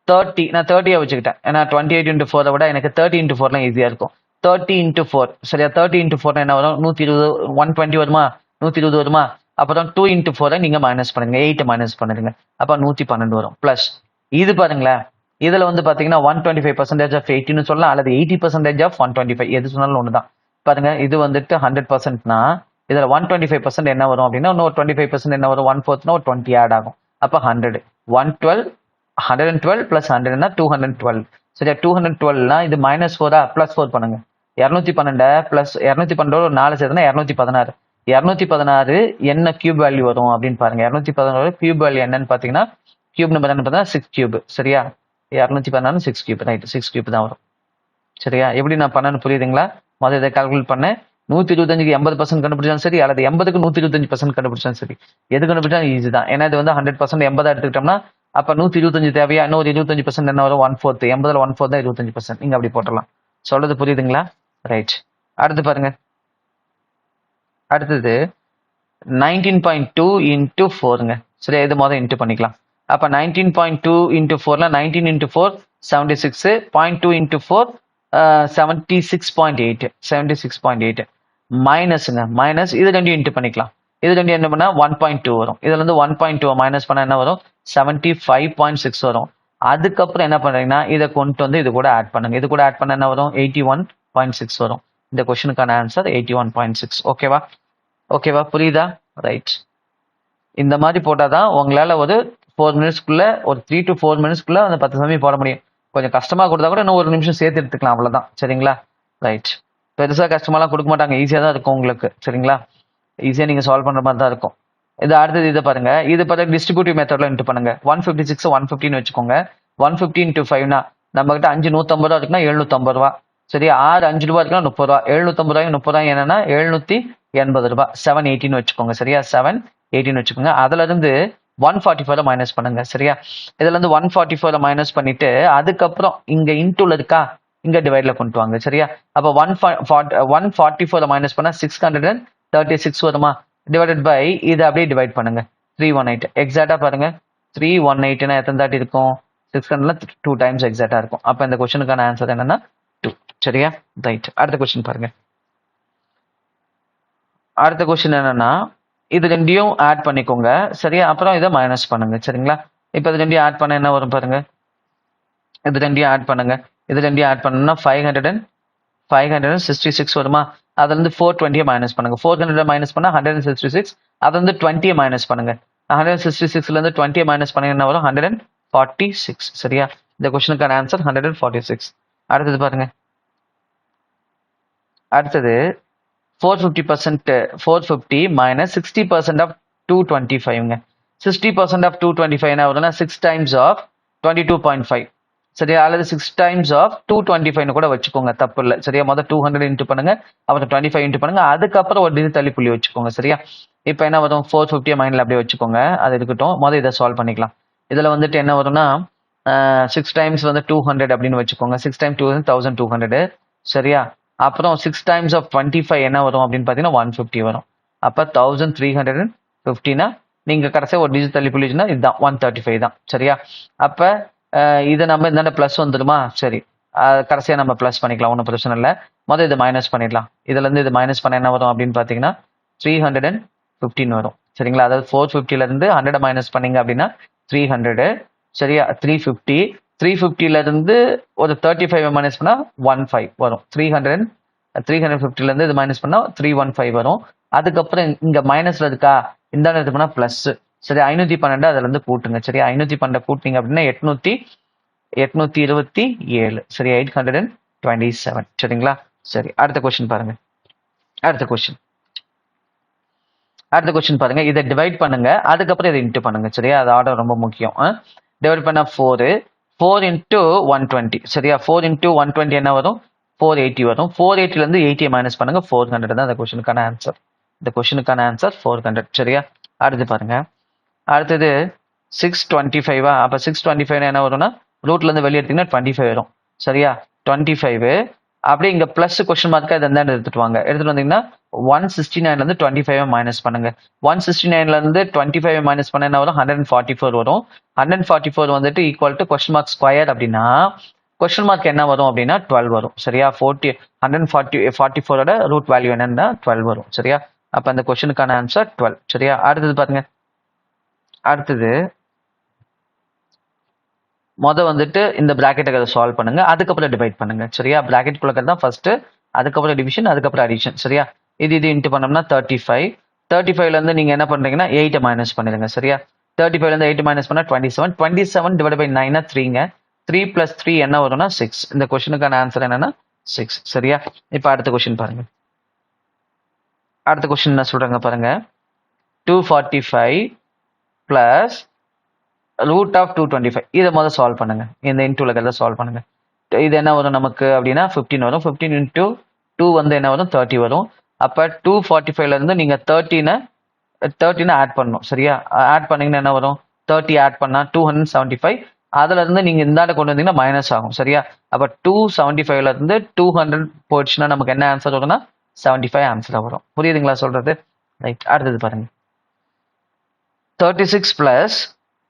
30, நான் 30 வச்சுக்கிட்டேன். ஏன்னா 28 × 4 விட எனக்கு 30 × 4 ஈஸியா இருக்கும். 30 × 4 சரியா, 30 × 4 என்ன வரும், 120, 120 வருமா, 120 வருமா. அப்புறம் 2 × 4 நீங்க மைனஸ் பண்ணுங்க, 8 மைனஸ் பண்ணுங்க. அப்ப 112 வரும். பிளஸ் இது பாருங்களேன், இதுல வந்து பாத்தீங்கன்னா 125% ஆஃப் 80ன்னு சொல்லலாம், அல்லது 80% ஆஃப் 125, எது சொன்னாலும் ஒண்ணுதான். பாருங்க இது வந்துட்டு 100%னா இதுல 125% என்ன வரும் அப்படின்னா இன்னொரு 25% என்ன வரும், 1/4னா ஒரு 20 ஆட் ஆகும். அப்ப 100, 112 பிளஸ் 100னா 212. சரியா, 212னா இது -4 பிளஸ் 4 பண்ணுங்க. 212 பிளஸ் 212 ஒரு 4 சேர்த்துனா 216. 216 என்ன கியூப் வேல்யூ வரும் அப்படின்னு பாருங்க. 216 கியூப் வேல்யூ என்னன்னு பாத்தீங்கன்னா, கியூப் நம்பர் என்ன பார்த்தா 6 கியூப். சரியா, 216 6 கியூப். ரைட், 6 கியூப் தான் வரும். சரியா, எப்படி நான் பண்ணேன்னு புரியுதுங்களா? முதல்ல இதை கால்குலேட் பண்ணேன். 125க்கு 80% கண்டுபிடிச்சாலும் சரி, அல்லது 80க்கு 125% கண்டுபிடிச்சாலும் சரி, எது கண்டுபிடிச்சாலும் ஈஸி தான். ஏன்னா இது வந்து 100% 80 எடுத்துக்கிட்டோம்னா அப்ப 125 தேவையா, இன்னொரு 25% என்ன வரும், 1/4. 80ல 1/4 தான் 25%. நீங்க அப்படி போட்டலாம். சொல்றது புரியுதுங்களா? ரைட், அடுத்து பாருங்க. அடுத்தது 19.2 × 4ங்க. சரியா, இது முதல்ல இன்ட்டு பண்ணிக்கலாம். அப்ப 19.2 × 4ல 19 × 4 76, 0.2 × 4 76.8. 76.8 மைனஸ்ங்க, மைனஸ் இது ரெண்டையும் இன்ட்டு பண்ணிக்கலாம். இது ரெண்டு என்ன பண்ணா 1.2 வரும். இதுல இருந்து 1.2 மைனஸ் பண்ணா என்ன வரும், 75.6 வரும். அதுக்கப்புறம் என்ன பண்றீங்கன்னா இதை கொண்டு வந்து இது கூட ஆட் பண்ணுங்க. இது கூட ஆட் பண்ண என்ன வரும், 81.6 வரும். இந்த கொஸ்டினுக்கான ஆன்சர் 81.6. ஓகேவா, புரியுதா? ரைட், இந்த மாதிரி போட்டாதான் உங்களால ஒரு 4 மினிட்ஸ்க்குள்ள, ஒரு 3 to 4 மினிட்ஸ்க்குள்ள அந்த 10 சமயம் போட முடியும். கொஞ்சம் கஷ்டமா கொடுத்தா கூட இன்னும் ஒரு நிமிஷம் சேர்த்து எடுத்துக்கலாம், அவ்வளவுதான். சரிங்களா, ரைட். பெருசா கஷ்டமாலாம் கொடுக்க மாட்டாங்க, ஈஸியா தான் இருக்கும் உங்களுக்கு. சரிங்களா, ஈஸியா நீங்க சால்வ் பண்ற மாதிரி தான் இருக்கும். இது அடுத்தது இதை பாருங்க. இது பாருங்க டிஸ்ட்ரிபியூட்டிவ் மெத்தட்ல இன்ட்டு பண்ணுங்க. 156 150 வச்சுக்கோங்க. 150 × 5னா நம்ம கிட்ட 5 150 ரூபா இருக்குன்னா 750 ரூபா. சரி, 6 5 ரூபா இருக்குன்னா 30 ரூபா. 750 ரூபாய் 30 ரூபாய் என்னன்னா 780 ரூபாய். 718 வச்சுக்கோங்க. சரியா, 718 வச்சுக்கோங்க. அதுல இருந்து 144 மைனஸ் பண்ணுங்க. சரியா, இதுல இருந்து 144 மைனஸ் பண்ணிட்டு அதுக்கப்புறம் இங்க இன்டூல இருக்கா, இங்க டிவைட்ல கொண்டு வாங்க. சரியா, அப்ப 144 மைனஸ் பண்ணா 636 வருமா, டிவைடட் பை இதை அப்படியே டிவைட் பண்ணுங்க. 318 எக்ஸாக்டா பாருங்க. 318னா எத்தனை தாட்டி இருக்கும், 600ல 2 டைம்ஸ் எக்ஸாக்டா இருக்கும். அப்ப இந்த கொஸ்டினுக்கான ஆன்சர் என்னன்னா 2. சரியா, ரைட். அடுத்த கொஸ்டின் பாருங்க. அடுத்த கொஸ்டின் என்னன்னா இது ரெண்டையும் ஆட் பண்ணிக்கோங்க. சரியா, அப்புறம் இதை மைனஸ் பண்ணுங்க. சரிங்களா, இப்ப இது ரெண்டையும் ஆட் பண்ண என்ன வரும் பாருங்க. இது ரெண்டையும் ஆட் பண்ணுங்க. இது ரெண்டையும் ஆட் பண்ணா 566 வருமா. அதுல இருந்து 420 மைனஸ் பண்ணுங்க. 400 மைனஸ் பண்ணா 166. அதுல இருந்து 20 மைனஸ் பண்ணுங்க. 166ல இருந்து 20 மைனஸ் பண்ண என்ன வரும், 146. சரியா, இந்த கொஸ்டினுக்கான ஆன்சர் 146. அடுத்தது பாருங்க. அடுத்தது 450 மைனஸ் 60% ஆஃப் 225ங்க. 60% ஆஃப் 225 என்ன வரும்னா 6 டைம்ஸ் ஆஃப் 22.5. சரியா, அல்லது 6 டைம்ஸ் ஆஃப் 225 கூட வச்சுக்கோங்க, தப்பு இல்லை. சரியா, முதல் 200 இன்ட்டு பண்ணுங்க, அப்புறம் 25 இன்ட்டு பண்ணுங்க, அதுக்கப்புறம் ஒரு டிஜிட் தள்ளி புள்ளி வச்சுக்கோங்க. சரியா, இப்போ என்ன வரும், 450 மைண்ட்ல அப்படியே வச்சுக்கோங்க. அது இருக்கட்டும், முதல் இதை சால்வ் பண்ணிக்கலாம். இதுல வந்துட்டு என்ன வரும்னா 6 டைம்ஸ் வந்து 200 அப்படின்னு வச்சுக்கோங்க. 6 டைம் 2 1200. சரியா, அப்புறம் 6 டைம்ஸ் ஆஃப் 25 என்ன வரும் அப்படின்னு பார்த்தீங்கன்னா 150 வரும். அப்போ 1350 50னா நீங்க கடைசியா ஒரு டிஜிட் தள்ளி புள்ளிச்சுன்னா இதுதான் 135 தான். சரியா? அப்ப இதை நம்ம இந்த பிளஸ் வந்துடுமா? சரி, கடைசியா நம்ம பிளஸ் பண்ணிக்கலாம், ஒன்றும் பிரச்சனை இல்லை. முதல் இது மைனஸ் பண்ணிடலாம். இதுல இருந்து இது மைனஸ் பண்ண என்ன வரும் அப்படின்னு பாத்தீங்கன்னா 315 வரும். சரிங்களா? அதாவது 450ல இருந்து 100 மைனஸ் பண்ணீங்க அப்படின்னா 300. சரியா? 350. 350ல இருந்து ஒரு 35 மைனஸ் பண்ணா 15 வரும். 350ல இருந்து இது மைனஸ் பண்ணா 315 வரும். அதுக்கப்புறம் இங்க மைனஸ்ல இருக்கா, இந்த இடத்துக்கு போனா பிளஸ். சரி, 512 அதுல இருந்து கூட்டுங்க. சரி, 512 கூட்டிங்க அப்படின்னா 827. சரி, 827. சரிங்களா? சரி, அடுத்த கொஸ்டின் பாருங்க. அடுத்த கொஸ்டின் பாருங்க. இதை டிவைட் பண்ணுங்க, அதுக்கப்புறம் இதை இன்ட்டு பண்ணுங்க. சரியா? அது ஆர்டர் ரொம்ப முக்கியம். டிவைட் பண்ணா 4 இன்ட்டு 120. சரியா? 4 இன்ட்டு 120 என்ன வரும்? 480 வரும். 480ல இருந்து 80 மைனஸ் பண்ணுங்க, 400 தான் இந்த கொஸ்டினுக்கான ஆன்சர். இந்த கொஸ்டினுக்கான ஆன்சர் 400. சரியா? அடுத்து பாருங்க. அடுத்தது 625. அப்ப 625 என்ன வரும்னா ரூட்ல இருந்து வெளியே எடுத்தீங்கன்னா 25 வரும். சரியா? 25 அப்படியே இங்க பிளஸ் கொஸ்டின் மார்க்கா இதை எடுத்துட்டு வாங்க. எடுத்துட்டு வந்தீங்கன்னா 169ல இருந்து 25 மைனஸ் பண்ணுங்க. 169ல இருந்து 25 மைனஸ் பண்ண என்ன வரும்? 144 வரும். 144 வந்துட்டு equal to question mark square அப்படின்னா கொஸ்டின் மார்க் என்ன வரும் அப்படின்னா 12 வரும். சரியா? 144ஓட ரூட் வேல்யூ என்னன்னா 12 வரும். சரியா? அப்ப அந்த கொஸ்டினுக்கான ஆன்சர் 12. சரியா? அடுத்தது பாருங்க. அடுத்தது வந்துட்டு இந்த பிராக்கெட்டை சால்வ் பண்ணுங்க, அதுக்கப்புறம் டிவைட் பண்ணுங்க. சரியா? பிராக்கெட் குள்ள தான் ஃபர்ஸ்ட், அதுக்கப்புறம் டிவிஷன், அதுக்கப்புறம் அடிஷன். சரியா? இது இன்ட்டு பண்ணோம்னா 35. 35ல இருந்து நீங்க என்ன பண்றீங்கன்னா 8 மைனஸ் பண்ணிடுங்க. சரியா? 35ல இருந்து 8 மைனஸ் பண்ணா 27. 27 டிவைட் பை 9 3ங்க. 3 பிளஸ் 3 என்ன வரும்னா 6. இந்த கொஸ்டினுக்கான ஆன்சர் என்னன்னா 6. சரியா? இப்ப அடுத்த கொஸ்டின் பாருங்க. அடுத்த கொஸ்டின் என்ன சொல்றாங்க பாருங்க. 245 பிளஸ் ரூட் ஆஃப் 225. இதை முதல்ல சால்வ் பண்ணுங்க. இந்த இன்டூல இருக்கிறத சால்வ் பண்ணுங்க. இது என்ன வரும் நமக்கு அப்படின்னா 15 வரும். 15 இன்டூ 2 வந்து என்ன வரும்? 30 வரும். அப்ப 245ல இருந்து நீங்க 13 ஆட் பண்ணணும். சரியா? ஆட் பண்ணீங்கன்னா என்ன வரும்? 30 ஆட் பண்ணா 275. அதுல இருந்து நீங்க இந்தாண்ட கொண்டு வந்தீங்கன்னா மைனஸ் ஆகும். சரியா? அப்ப 275ல இருந்து 200 போயிடுச்சுன்னா நமக்கு என்ன ஆன்சர் வரும்னா 75 ஆன்சர் வரும். புரியுதுங்களா சொல்றது? ரைட். அடுத்தது பாருங்க. 36 plus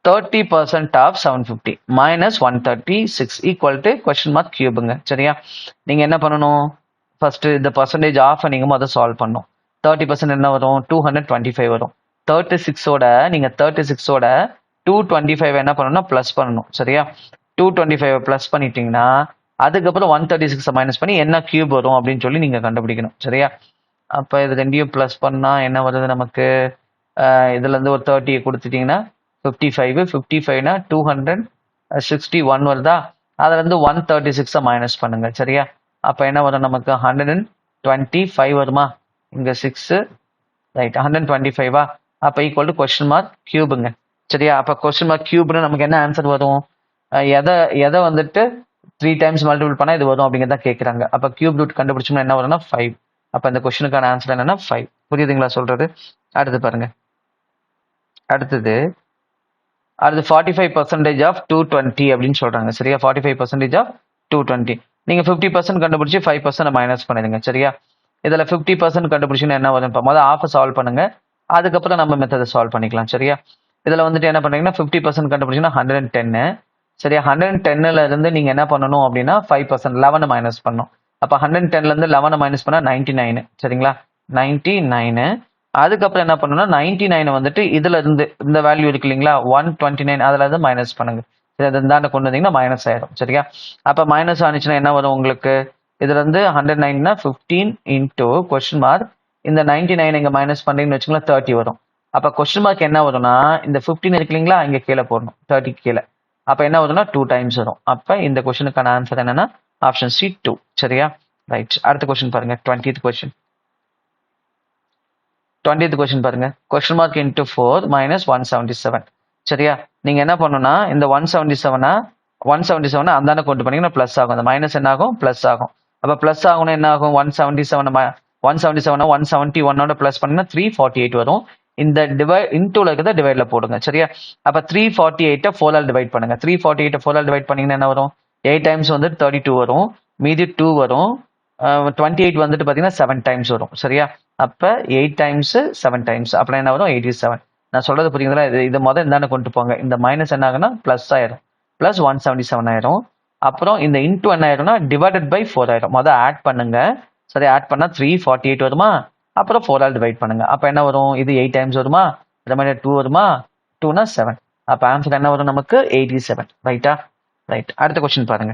30% of 750 minus 136 equal to question mark கியூபுங்க. சரியா? நீங்க என்ன பண்ணணும்? ஃபர்ஸ்ட் இந்த பர்சன்டேஜ் ஆஃப் நீங்க முதல்ல சால்வ் பண்ணும். 30% என்ன வரும்? 225 வரும். 36ஓட 225 என்ன பண்ணணும்னா பிளஸ் பண்ணணும். சரியா? 225 பிளஸ் பண்ணிட்டீங்கன்னா அதுக்கப்புறம் 136 மைனஸ் பண்ணி என்ன கியூப் வரும் அப்படின்னு சொல்லி நீங்க கண்டுபிடிக்கணும். சரியா? அப்ப இது ரெண்டையும் பிளஸ் பண்ணா என்ன வருது நமக்கு? இதுல இருந்து ஒரு 30 கொடுத்துட்டீங்கன்னா 55னா 261 வருதா? அதுல இருந்து 136 மைனஸ் பண்ணுங்க. சரியா? அப்ப என்ன வரும் நமக்கு? 125 வருமா? இங்க 6 ரைட். 125 அப்ப ஈக்குவல் டு கொஸ்டின் மார்க் கியூபுங்க. சரியா? அப்ப கொஸ்டின் மார்க் கியூப்னு நமக்கு என்ன ஆன்சர் வரும்? எதை வந்துட்டு 3 டைம்ஸ் மல்டிபிள் பண்ணா இது வரும் அப்படிங்கிறத கேட்கறாங்க. அப்ப கியூப் ரூட் கண்டுபிடிச்சோம்னா என்ன வரும்னா 5. அப்ப இந்த கொஸ்டினுக்கான ஆன்சர் என்னன்னா 5. புரியுதுங்களா சொல்றது? அடுத்து பாருங்க. அடுத்தது 45% ஆஃப் 220 அப்படின்னு சொல்றாங்க. சரியா? 45% ஆஃப் 220. நீங்க 50% கண்டுபிடிச்சு 5% மைனஸ் பண்ணிடுங்க. சரியா? இதுல 50% கண்டுபிடிச்சுன்னா என்ன வரும்? முதல்ல ஆஃப் சால்வ் பண்ணுங்க, அதுக்கப்புறம் நம்ம மெத்தடை சால்வ் பண்ணிக்கலாம். சரியா? இதுல வந்துட்டு என்ன பண்றீங்கன்னா 50% கண்டுபிடிச்சுன்னா 110. சரியா? 110ல இருந்து நீங்க என்ன பண்ணணும் அப்படின்னா 5% 11 மைனஸ் பண்ணணும். அப்ப 110ல இருந்து 11 மைனஸ் பண்ணா 99. சரிங்களா? 99. அதுக்கப்புறம் என்ன பண்ணணும்னா 99 வந்துட்டு இதுல இருந்து இந்த வேல்யூ இருக்கு இல்லைங்களா 129, அதுல இருந்து மைனஸ் பண்ணுங்க. இந்தாண்ட கொண்டு வந்தீங்கன்னா மைனஸ் ஆயிடும். சரியா? அப்ப மைனஸ் ஆனிச்சுன்னா என்ன வரும் உங்களுக்கு? இதுல இருந்து 109னா 15 இன்டூ கொஸ்டின் மார்க் இந்த 99 இங்க மைனஸ் பண்றீங்கன்னு வச்சுக்கலாம் 30 வரும். அப்ப கொஸ்டின் மார்க் என்ன வரும்னா இந்த 15 இருக்கு இல்லைங்களா இங்க கீழே போடணும், 30 கீழே. அப்ப என்ன வரும்னா 2 டைம்ஸ் வரும். அப்ப இந்த கொஸ்டினுக்கான ஆன்சர் என்னன்னா ஆப்ஷன் சி 2. சரியா? ரைட். அடுத்த கொஸ்டின் பாருங்க. 20th கொஸ்டின் பாருங்க. Question mark into 4 minus 177. சரியா? நீங்க என்ன பண்ணணும்னா இந்த 177 அந்தாண்ட கொண்டு பண்ணீங்கன்னா பிளஸ் ஆகும். அந்த மைனஸ் என்ன ஆகும்? பிளஸ் ஆகும். அப்ப பிளஸ் ஆகும்னா என்ன ஆகும்? 171 பிளஸ் பண்ணீங்கன்னா 348 வரும். இந்த இன்டூல இருக்கிறத டிவைட்ல போடுங்க. சரியா? அப்ப 348 4 ஆல் டிவைட் பண்ணுங்க. 348 4 ஆல் டிவைட் பண்ணீங்கன்னா என்ன வரும்? 8 டைம்ஸ் வந்து 32 வரும், மீதி 2 வரும். 28 வந்துட்டு பார்த்தீங்கன்னா 7 டைம்ஸ் வரும் சரியா. அப்போ 8 டைம்ஸ் 7 டைம்ஸ் அப்படின்னா என்ன வரும் 87. நான் சொல்றது புரியுங்களா? இது முதல் இந்தாண்ட கொண்டு போங்க. இந்த மைனஸ் என்ன ஆகுனா ப்ளஸ் ஆயிரும். ப்ளஸ் 177 ஆயிரும். அப்புறம் இந்த இன்டூ என்ன ஆயிரும்னா டிவைடட் பை 4 ஆயிரும். முதல் ஆட் பண்ணுங்க. சரி, ஆட் பண்ணா 348 வருமா? அப்புறம் 4 ஆல் டிவைட் பண்ணுங்க. அப்போ என்ன வரும்? இது 8 டைம்ஸ் வருமா? ரிமைண்டர் 2 வருமா? 2னா 7. அப்போ ஆன்சர் என்ன வரும் நமக்கு? 87. ரைட்டா? ரைட். அடுத்த கொஸ்டின் பாருங்க.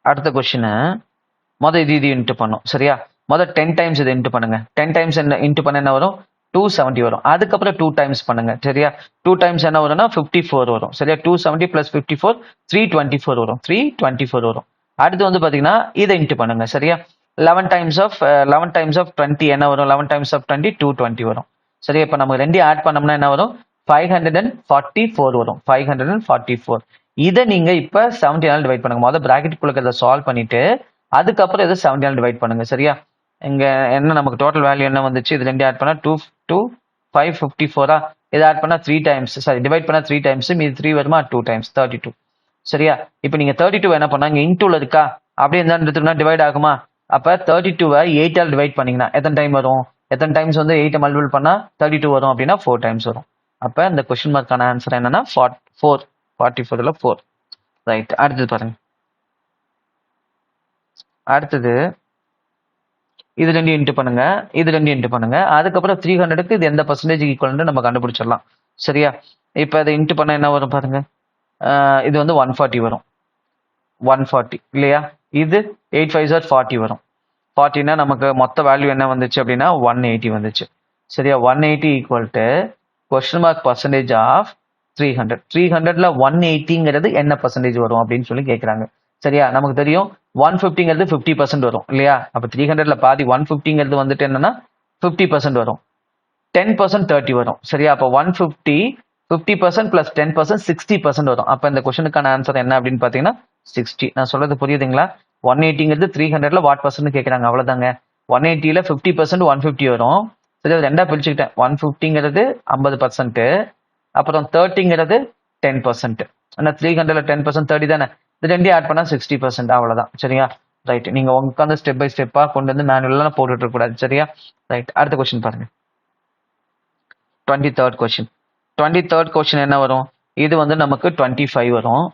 அடுத்த கொஸ்டின் இது இன்ட்டு பண்ணும் சரியா. 10 டைம்ஸ் இதை இன்ட்டு பண்ணுங்க. 10 டைம்ஸ் என்ன இன்ட்டு பண்ண என்ன வரும்? 270 வரும். அதுக்கப்புறம் 2 டைம்ஸ் பண்ணுங்க சரியா. 2 டைம்ஸ் என்ன வரும்னா 54 வரும் சரியா. 270 பிளஸ் 54 324 வரும். 324 வரும். அடுத்து வந்து பாத்தீங்கன்னா இதை இன்ட்டு பண்ணுங்க சரியா. 11 டைம்ஸ் ஆஃப் 20 என்ன வரும்? 11 டைம்ஸ் ஆஃப் 20 220 வரும் சரியா. இப்போ நம்ம ரெண்டையும் ஆட் பண்ணோம்னா என்ன வரும்? 544 வரும். 544. இதை நீங்க இப்ப 70 ஆல் டிவைட் பண்ணுங்க. முதல்ல பிராக்கெட் குள்ள சால்வ் பண்ணிட்டு அதுக்கப்புறம் இதை 70 ஆல் டிவைட் பண்ணுங்க சரியா. இங்க என்ன நமக்கு டோட்டல் வேல்யூ என்ன வந்துச்சு? இது ரெண்டு ஆட் பண்ணா 554. இதை ஆட் பண்ணா 3 டைம்ஸ் சாரி டிவைட் பண்ணா 3 டைம்ஸ் மீது 3 வருமா? 2 டைம்ஸ் 32 சரியா. இப்போ நீங்க 32 என்ன பண்ணாங்க? இன்டூல இருக்கா அப்படியே இருந்தா டிவைட் ஆகுமா? அப்ப 32வை 8 ஆல் டிவைட் பண்ணீங்கன்னா எத்தனை டைம் வரும்? எத்தனை டைம்ஸ் வந்து 8 மல்டிபிள் பண்ணா 32 வரும் அப்படின்னா 4 டைம்ஸ் வரும். அப்ப இந்த கொஸ்டின் மார்க்கான ஆன்சர் என்னன்னா 44ல 4. ரைட். அடுத்தது பாருங்க. அடுத்தது இது ரெண்டு இன்ட்டு பண்ணுங்க. அதுக்கப்புறம் 300க்கு இது எந்த பர்சன்டேஜ் ஈக்குவல்னு நம்ம கண்டுபிடிச்சிடலாம் சரியா. இப்போ அதை இன்ட்டு பண்ண என்ன வரும் பாருங்க. இது வந்து 140 வரும். 140 இல்லையா. இது 8 5 40 வரும். 40னா நமக்கு மொத்த வேல்யூ என்ன வந்துச்சு அப்படின்னா 180 வந்துச்சு சரியா. 180 equal to question mark percentage of 300. 300ல 180ங்கிறது என்ன பர்சன்டேஜ் வரும் அப்படின்னு சொல்லி கேட்குறாங்க சரியா. நமக்கு தெரியும் 150ங்கிறது 50% வரும் இல்லையா. அப்போ 300ல பாதி 150ங்கிறது வந்துட்டு என்னன்னா 50% வரும். 10% 30 வரும் சரியா. அப்போ 150 50% பிளஸ் 10% 60% வரும். அப்போ இந்த கொஸ்டினுக்கான ஆன்சர் என்ன அப்படின்னு பார்த்தீங்கன்னா 60. நான் சொல்றது புரியுதுங்களா? 180ங்கிறது 300ல வாட் பர்சன்ட் கேட்குறாங்க அவ்வளோதாங்க. 180ல 50% 150 வரும் சரி. அது ரெண்டா பிரிச்சுக்கிட்டேன். 150ங்கிறது 50%, அப்புறம் 30ங்கிறது 10%. ஆனால் 300ல 10% 30 தானே. இது ரெண்டையும் ஆட் பண்ணா 60%. அவ்வளோதான் சரியா. ரைட். நீங்க உட்காந்து ஸ்டெப் பை ஸ்டெப்பா கொண்டு வந்து மேனுவலாம் போட்டுட்டு இருக்க கூடாது சரியா. ரைட். அடுத்த கொஸ்டின் பாருங்க. 23rd question. 23rd கொஸ்டின் என்ன வரும்? இது வந்து நமக்கு 25 வரும்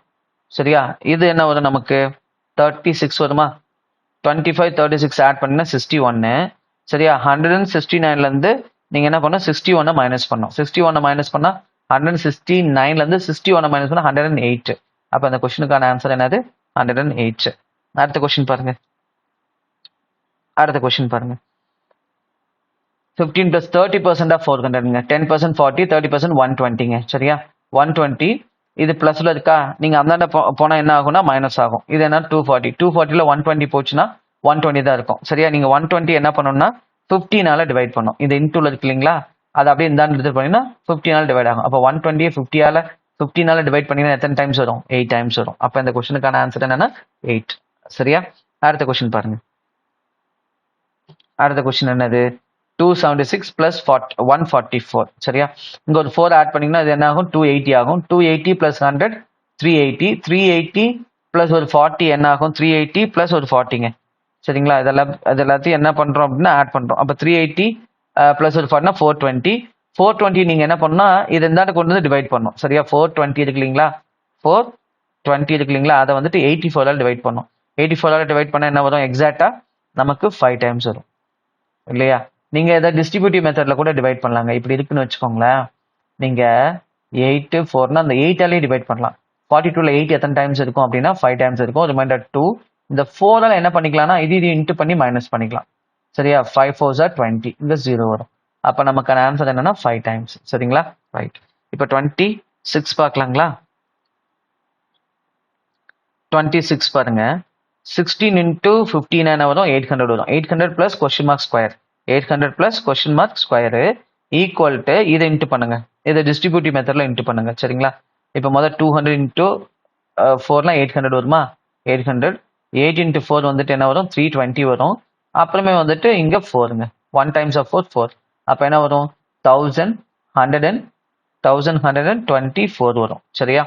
சரியா. இது என்ன வரும் நமக்கு? 36 வருமா? 25 36 ஆட் பண்ணா 61 சரியா. 169ல இருந்து நீங்க என்ன பண்ணணும்? 61 மைனஸ் பண்ணணும். 61 மைனஸ் பண்ணா 169ல இருந்து 61 மைனஸ் பண்ணா 108. அப்ப அந்த கொஸ்டினுக்கான ஆன்சர் என்னது? 108. அடுத்த கொஸ்டின் பாருங்க. 15 plus 30% of 400ங்க. 10% 40, 30% 120ங்க சரியா. 120 இது பிளஸ்ல இருக்கா. நீங்க அந்தாண்ட போனா என்ன ஆகும்னா மைனஸ் ஆகும். இது என்ன 240. 240ல 120 போச்சுன்னா 120 தான் இருக்கும் சரியா. நீங்க 120 என்ன பண்ணணும்னா 15ஆல டிவைட் பண்ணும். இது இன்டூல இருக்கு இல்லைங்களா. அது அப்படியே இந்தாண்டு எடுத்து பண்ணீங்கன்னா 15ஆல டிவைட் ஆகும். அப்போ 120 15ஆல டிவைட் பண்ணீங்கன்னா எத்தனை டைம்ஸ் வரும்? 8 டைம்ஸ் வரும். அப்போ இந்த கொஸ்டினுக்கான ஆன்சர் என்னன்னா 8 சரியா. அடுத்த கொஸ்டின் பாருங்க. அடுத்த கொஸ்டின் என்னது? 276 plus 144 சரியா. இங்க ஒரு 4 ஆட் பண்ணீங்கன்னா இது என்ன ஆகும்? 280 ஆகும். 280 plus 100 380. 380 plus ஒரு 40 என்ன ஆகும்? 380 plus ஒரு 40ங்க சரிங்களா. இதெல்லாத்தையும் என்ன பண்றோம் அப்படின்னா ஆட் பண்றோம். அப்ப 380 plus ஒரு 40னா 420. 420 நீங்க என்ன பண்ணா இது இருந்தாண்ட கொண்டு வந்து டிவைட் பண்ணும் சரியா. 420 இருக்கு இல்லைங்களா. 420 இருக்கு இல்லைங்களா. அதை வந்துட்டு 84ஆல் டிவைட் பண்ணும். 84ஆல் டிவைட் பண்ணா என்ன வரும்? எக்ஸாக்டா நமக்கு 5 டைம்ஸ் வரும் இல்லையா. நீங்க எதாவது டிஸ்ட்ரிபியூட்டிவ் மெத்தட்ல கூட டிவைட் பண்ணலாங்க. இப்படி இருக்குன்னு வச்சுக்கோங்களேன். நீங்க 8 4னா அந்த 8ஆலே டிவைட் பண்ணலாம். 42ல 8 எத்தனை டைம்ஸ் இருக்கும் அப்படின்னா 5 டைம்ஸ் இருக்கும். ரிமைண்டர் 2. இந்த 4ஆல என்ன பண்ணிக்கலாம்னா இது இன்ட்டு பண்ணி மைனஸ் பண்ணிக்கலாம் சரியா. 5 4s are 20. இங்க 0 வரும். அப்ப நமக்கான ஆன்சர் என்னன்னா 5 டைம்ஸ் சரிங்களா. ரைட். இப்போ 26 பார்க்கலாங்களா. 26 பாருங்க. 16 into 59 வரும் 800 வரும். 800 plus question mark square. 800 plus question mark square equal to இதை இன்ட்டு பண்ணுங்க. இதை டிஸ்ட்ரிபியூட்டிவ் மெத்தட்ல இன்ட்டு பண்ணுங்க சரிங்களா. இப்போ முதல் 200 into 4னா 800 வருமா. 800 8 into 4 வந்துட்டு என்ன வரும்? 320 வரும். அப்புறமே வந்துட்டு இங்க 4ங்க. 1 times of 4 4. அப்ப என்ன வரும்? 1124 வரும் சரியா.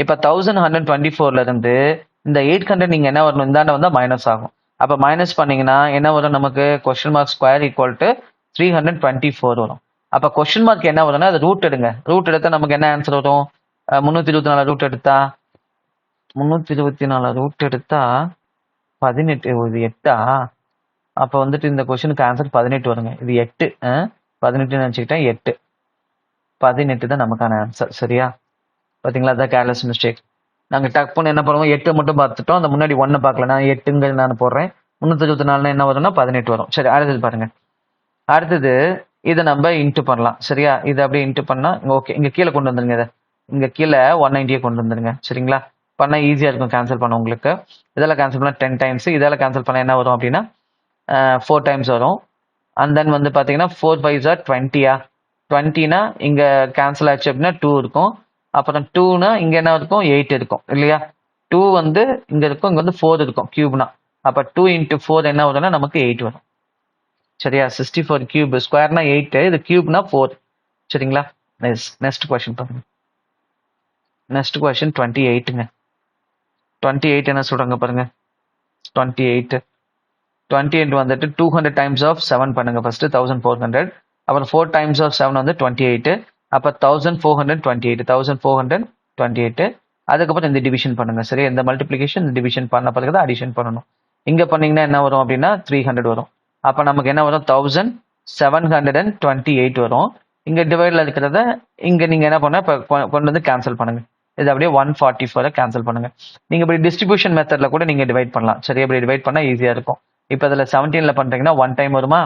இப்ப 1124ல இருந்து இந்த 800 நீங்கள் என்ன வரணும், இந்தாண்ட வந்தால் மைனஸ் ஆகும். அப்போ மைனஸ் பண்ணீங்கன்னா என்ன வரும் நமக்கு, question mark square equal to 324 வரும். அப்போ கொஸ்டின் மார்க் என்ன வரும்னா அது ரூட் எடுங்க. ரூட் எடுத்தால் நமக்கு என்ன ஆன்சர் வரும், 324 ரூட் எடுத்தா 324 ரூட் எடுத்தா 18, இது 8ஆ? அப்போ வந்துட்டு இந்த கொஸ்டினுக்கு ஆன்சர் 18 வருங்க. இது 8, 18 நினச்சிக்கிட்டேன், 8 18 தான் நமக்கான ஆன்சர். சரியா? பார்த்தீங்களா, அதான் கேர்லெஸ் மிஸ்டேக். நாங்கள் டக் பண்ணி என்ன பண்ணுவோம், 8 மட்டும் பார்த்துட்டோம், அந்த முன்னாடி 1 பார்க்கல. நான் 8ங்கிறது நான் போடுறேன், 324 என்ன வரும்னா 18 வரும். சரி, அடுத்தது பாருங்க. அடுத்தது இதை நம்ம இன்ட்டு பண்ணலாம். சரியா? இதை அப்படியே இன்ட்டு பண்ணால் ஓகே, இங்கே கீழே கொண்டு வந்துருங்க. இதை இங்கே கீழே 190 கொண்டு வந்துருங்க. சரிங்களா? பண்ணால் ஈஸியாக இருக்கும் கேன்சல் பண்ண உங்களுக்கு. இதெல்லாம் கேன்சல் பண்ணால் 10 டைம்ஸ், இதெல்லாம் கேன்சல் பண்ணால் என்ன வரும் அப்படின்னா 4 டைம்ஸ் வரும். அண்ட் தென் வந்து பார்த்தீங்கன்னா 4 5s are 20. 20னா இங்கே கேன்சல் ஆச்சு அப்படின்னா 2 இருக்கும். அப்புறம் 2னா இங்கே என்ன இருக்கும், 8 இருக்கும் இல்லையா? 2 வந்து இங்கே இருக்கும், இங்கே வந்து 4 இருக்கும் கியூப்னா. அப்போ 2 × 4 என்ன வரும்னா நமக்கு 8 வரும். சரியா? 64 கியூப், ஸ்கொயர்னா 8, இது கியூப்னா 4. சரிங்களா? நெக்ஸ்ட் கொஸ்டின் பாருங்க. நெக்ஸ்ட் கொஸ்டின் 28ங்க. 28 என்ன சொல்றாங்க பாருங்க. 28 வந்துட்டு 200 டைம்ஸ் ஆஃப் 7 பண்ணுங்க. ஃபர்ஸ்ட் 1400, அப்புறம் 4 டைம்ஸ் ஆஃப் 7 வந்து 28, அப்போ 1428. அதுக்கப்புறம் இந்த டிவிஷன் பண்ணுங்க. சரி, இந்த மல்டிப்ளிகேஷன் இந்த டிவிஷன் பண்ண பிறகு தான் அடிஷன் பண்ணணும். இங்க பண்ணீங்கன்னா என்ன வரும் அப்படின்னா 300 வரும். அப்போ நமக்கு என்ன வரும், 1728 வரும். இங்க டிவைட்ல இருக்கிறத இங்க நீங்க என்ன பண்ண, கொண்டு வந்து கேன்சல் பண்ணுங்க. இது அப்படியே 144 கேன்சல் பண்ணுங்க. நீங்க இப்படி டிஸ்ட்ரிபியூஷன் மெத்தட்ல கூட நீங்க டிவைட் பண்ணலாம். சரி, இப்படி டிவைட் பண்ணா ஈஸியா இருக்கும். இப்போ இதுல 17ல பண்றீங்கன்னா 1 டைம் வருமா,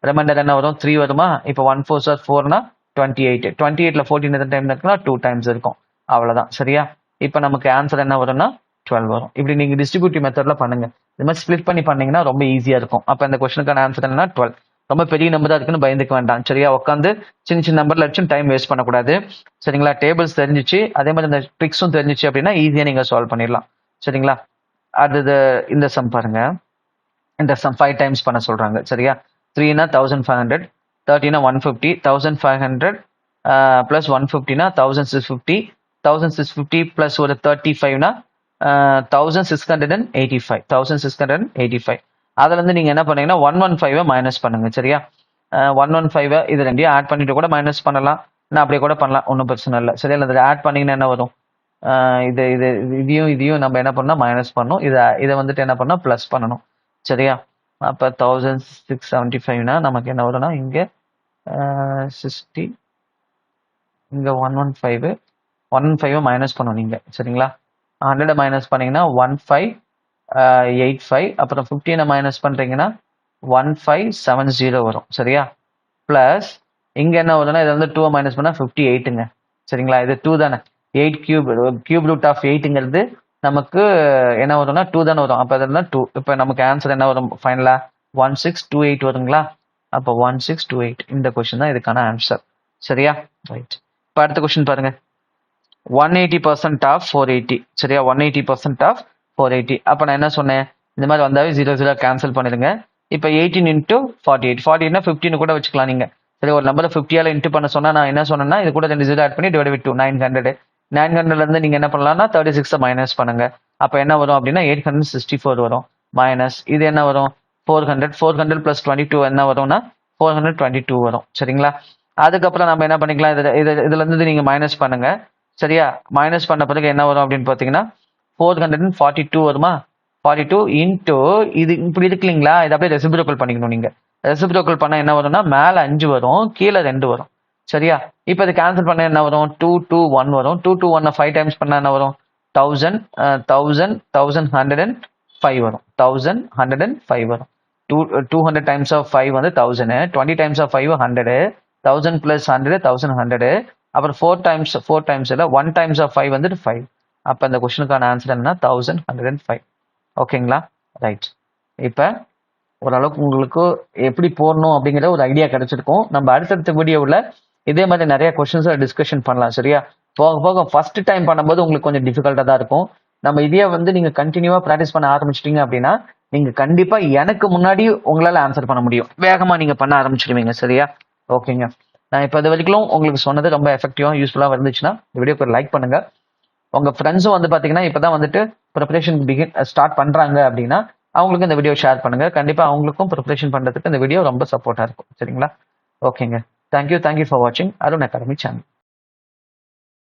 ரிமைண்டர் என்ன வரும், 3 வருமா. இப்போ 1 4s are 4னா 28. 28ல 14 எத்தனை டைம் இருக்குன்னா 2 டைம்ஸ் இருக்கும். அவ்வளவுதான். சரியா? இப்போ நமக்கு ஆன்சர் என்ன வரும்னா 12 வரும். இப்படி நீங்க டிஸ்ட்ரிபியூட்டிவ் மெத்தட்ல பண்ணுங்க. இது மாதிரி ஸ்பிளிட் பண்ணி பண்ணீங்கன்னா ரொம்ப ஈஸியா இருக்கும். அப்போ இந்த கொஸ்டினுக்கான ஆன்சர் என்னன்னா 12. ரொம்ப பெரிய நம்பர் தான் இருக்குன்னு பயந்துக்க வேண்டாம். சரியா? உட்காந்து சின்ன சின்ன நம்பர்ல வச்சு டைம் வேஸ்ட் பண்ணக்கூடாது. சரிங்களா? டேபிள்ஸ் தெரிஞ்சிச்சு, அதே மாதிரி இந்த ட்ரிக்ஸும் தெரிஞ்சிச்சு அப்படின்னா ஈஸியா நீங்க சால்வ் பண்ணிடலாம். சரிங்களா? அடுத்தது இந்த சம் பாருங்க. இந்த சம் 5 டைம்ஸ் பண்ண சொல்றாங்க. சரியா? 3னா 1500, 30னா 150, 1500 பிளஸ் 150னா 1650, 1650 பிளஸ் ஒரு 35னா 1685. அதுல இருந்து நீங்க என்ன பண்ணீங்கன்னா 115 மைனஸ் பண்ணுங்க. சரியா? 115 இது ரெண்டையும் ஆட் பண்ணிட்டு கூட மைனஸ் பண்ணலாம், நான் அப்படியே கூட பண்ணலாம், ஒன்றும் பிரச்சனை இல்லை. சரியா? இதில் ஆட் பண்ணீங்கன்னா என்ன வரும், இதையும் நம்ம என்ன பண்ணோம், மைனஸ் பண்ணணும். இதை வந்துட்டு என்ன பண்ணோம், ப்ளஸ் பண்ணணும். சரியா? அப்போ 1675னா நமக்கு என்ன வரும்னா இங்கே 60, இங்கே 115 மைனஸ் பண்ணணும் நீங்கள். சரிங்களா? 100 மைனஸ் பண்ணீங்கன்னா 1585, அப்புறம் 15 மைனஸ் பண்ணுறீங்கன்னா 1570 வரும். சரியா? ப்ளஸ் இங்கே என்ன வரும்னா இதை வந்து 2 மைனஸ் பண்ணால் 58ங்க. சரிங்களா? இது 2 தானே, 8 கியூப் ரூட் ஆஃப் 8ங்கிறது நமக்கு என்ன வரும்னா 2 தானே வரும். அப்போ இதெல்லாம் 2. இப்போ நமக்கு ஆன்சர் என்ன வரும் ஃபைனலா, 1628 வருங்களா? அப்போ 1628 இந்த கொஸ்டின் தான் இதுக்கான ஆன்சர். சரியா? ரைட். இப்போ அடுத்த கொஸ்டின் பாருங்க. 180% ஆஃப் 480. சரியா? 180% ஆஃப் 480. அப்போ நான் என்ன சொன்னேன், இந்த மாதிரி வந்தாவே 0 கேன்சல் பண்ணிடுங்க. இப்போ 18 × 48, 48னா 15 கூட வச்சுக்கலாம் நீங்க. சரி, ஒரு நம்பரை 50ஆல இன்ட்டு பண்ண சொன்னா நான் என்ன சொன்னேன்னா இது கூட 2 0 ஆட் பண்ணி டிவைட் வித் 2, 900. 900ல இருந்து நீங்க என்ன பண்ணலாம்னா 36 மைனஸ் பண்ணுங்க. அப்போ என்ன வரும் அப்படின்னா 864 வரும். மைனஸ் இது என்ன வரும், 400 பிளஸ் 22 என்ன வரும்னா 422 வரும். சரிங்களா? அதுக்கப்புறம் நம்ம என்ன பண்ணிக்கலாம், இதுல இருந்து நீங்க மைனஸ் பண்ணுங்க. சரியா? மைனஸ் பண்ண பிறகு என்ன வரும் அப்படின்னு பார்த்தீங்கன்னா 442 வருமா. 42 இன்ட்டு இது இப்படி இருக்கு இல்லைங்களா, இதை அப்படியே ரெசிப்ரோக்கல் பண்ணிக்கணும். நீங்க ரெசிப்ரோக்கல் பண்ண என்ன வரும்னா மேலே 5 வரும், கீழே 2 வரும். சரியா? இப்போ இது கேன்சல் பண்ண என்ன வரும், 2 2 1 வரும். 2 2 1 5 டைம்ஸ் பண்ண என்ன வரும், 1105 வரும். 1105 வரும். 200 டைம்ஸ் ஆஃப் 5 வந்து 1000, 20 டைம்ஸ் ஆஃப் 5 100, 1000 பிளஸ் 100 1100, அப்புறம் 4 டைம்ஸ் இல்லை 1 டைம்ஸ் ஆஃப் 5 வந்துட்டு 5. அப்போ இந்த கொஸ்டினுக்கான ஆன்சர் என்ன, 1105. ஓகேங்களா? ரைட். இப்போ ஓரளவுக்கு உங்களுக்கு எப்படி போடணும் அப்படிங்கிற ஒரு ஐடியா கிடைச்சிருக்கும். நம்ம அடுத்தடுத்த வீடியோவில் இதே மாதிரி நிறைய கொஸ்டின்ஸை டிஸ்கஷன் பண்ணலாம். சரியா? போக போக ஃபர்ஸ்ட் டைம் பண்ணும்போது உங்களுக்கு கொஞ்சம் டிஃபிகல்ட்டாக தான் இருக்கும். நம்ம இதே வந்து நீங்கள் கண்டினியூவாக ப்ராக்டிஸ் பண்ண ஆரம்பிச்சிட்டிங்க அப்படின்னா நீங்கள் கண்டிப்பாக எனக்கு முன்னாடி உங்களால் ஆன்சர் பண்ண முடியும். வேகமாக நீங்கள் பண்ண ஆரம்பிச்சிடுவீங்க. சரியா? ஓகேங்க. நான் இப்போ இது வரைக்கும் உங்களுக்கு சொன்னது ரொம்ப எஃபெக்டிவாக யூஸ்ஃபுல்லாக இருந்துச்சுன்னா இந்த வீடியோக்கு ஒரு லைக் பண்ணுங்கள். உங்கள் ஃப்ரெண்ட்ஸும் வந்து பார்த்தீங்கன்னா இப்போ தான் வந்துட்டு ப்ரிப்பரேஷன் ஸ்டார்ட் பண்ணுறாங்க அப்படின்னா அவங்களுக்கு இந்த வீடியோ ஷேர் பண்ணுங்கள். கண்டிப்பாக அவங்களுக்கும் ப்ரிப்பரேஷன் பண்ணுறதுக்கு இந்த வீடியோ ரொம்ப சப்போர்ட்டாக இருக்கும். சரிங்களா? ஓகேங்க. தேங்க்யூ ஃபார் வாட்சிங் அருண் அகாடமி சேனல்.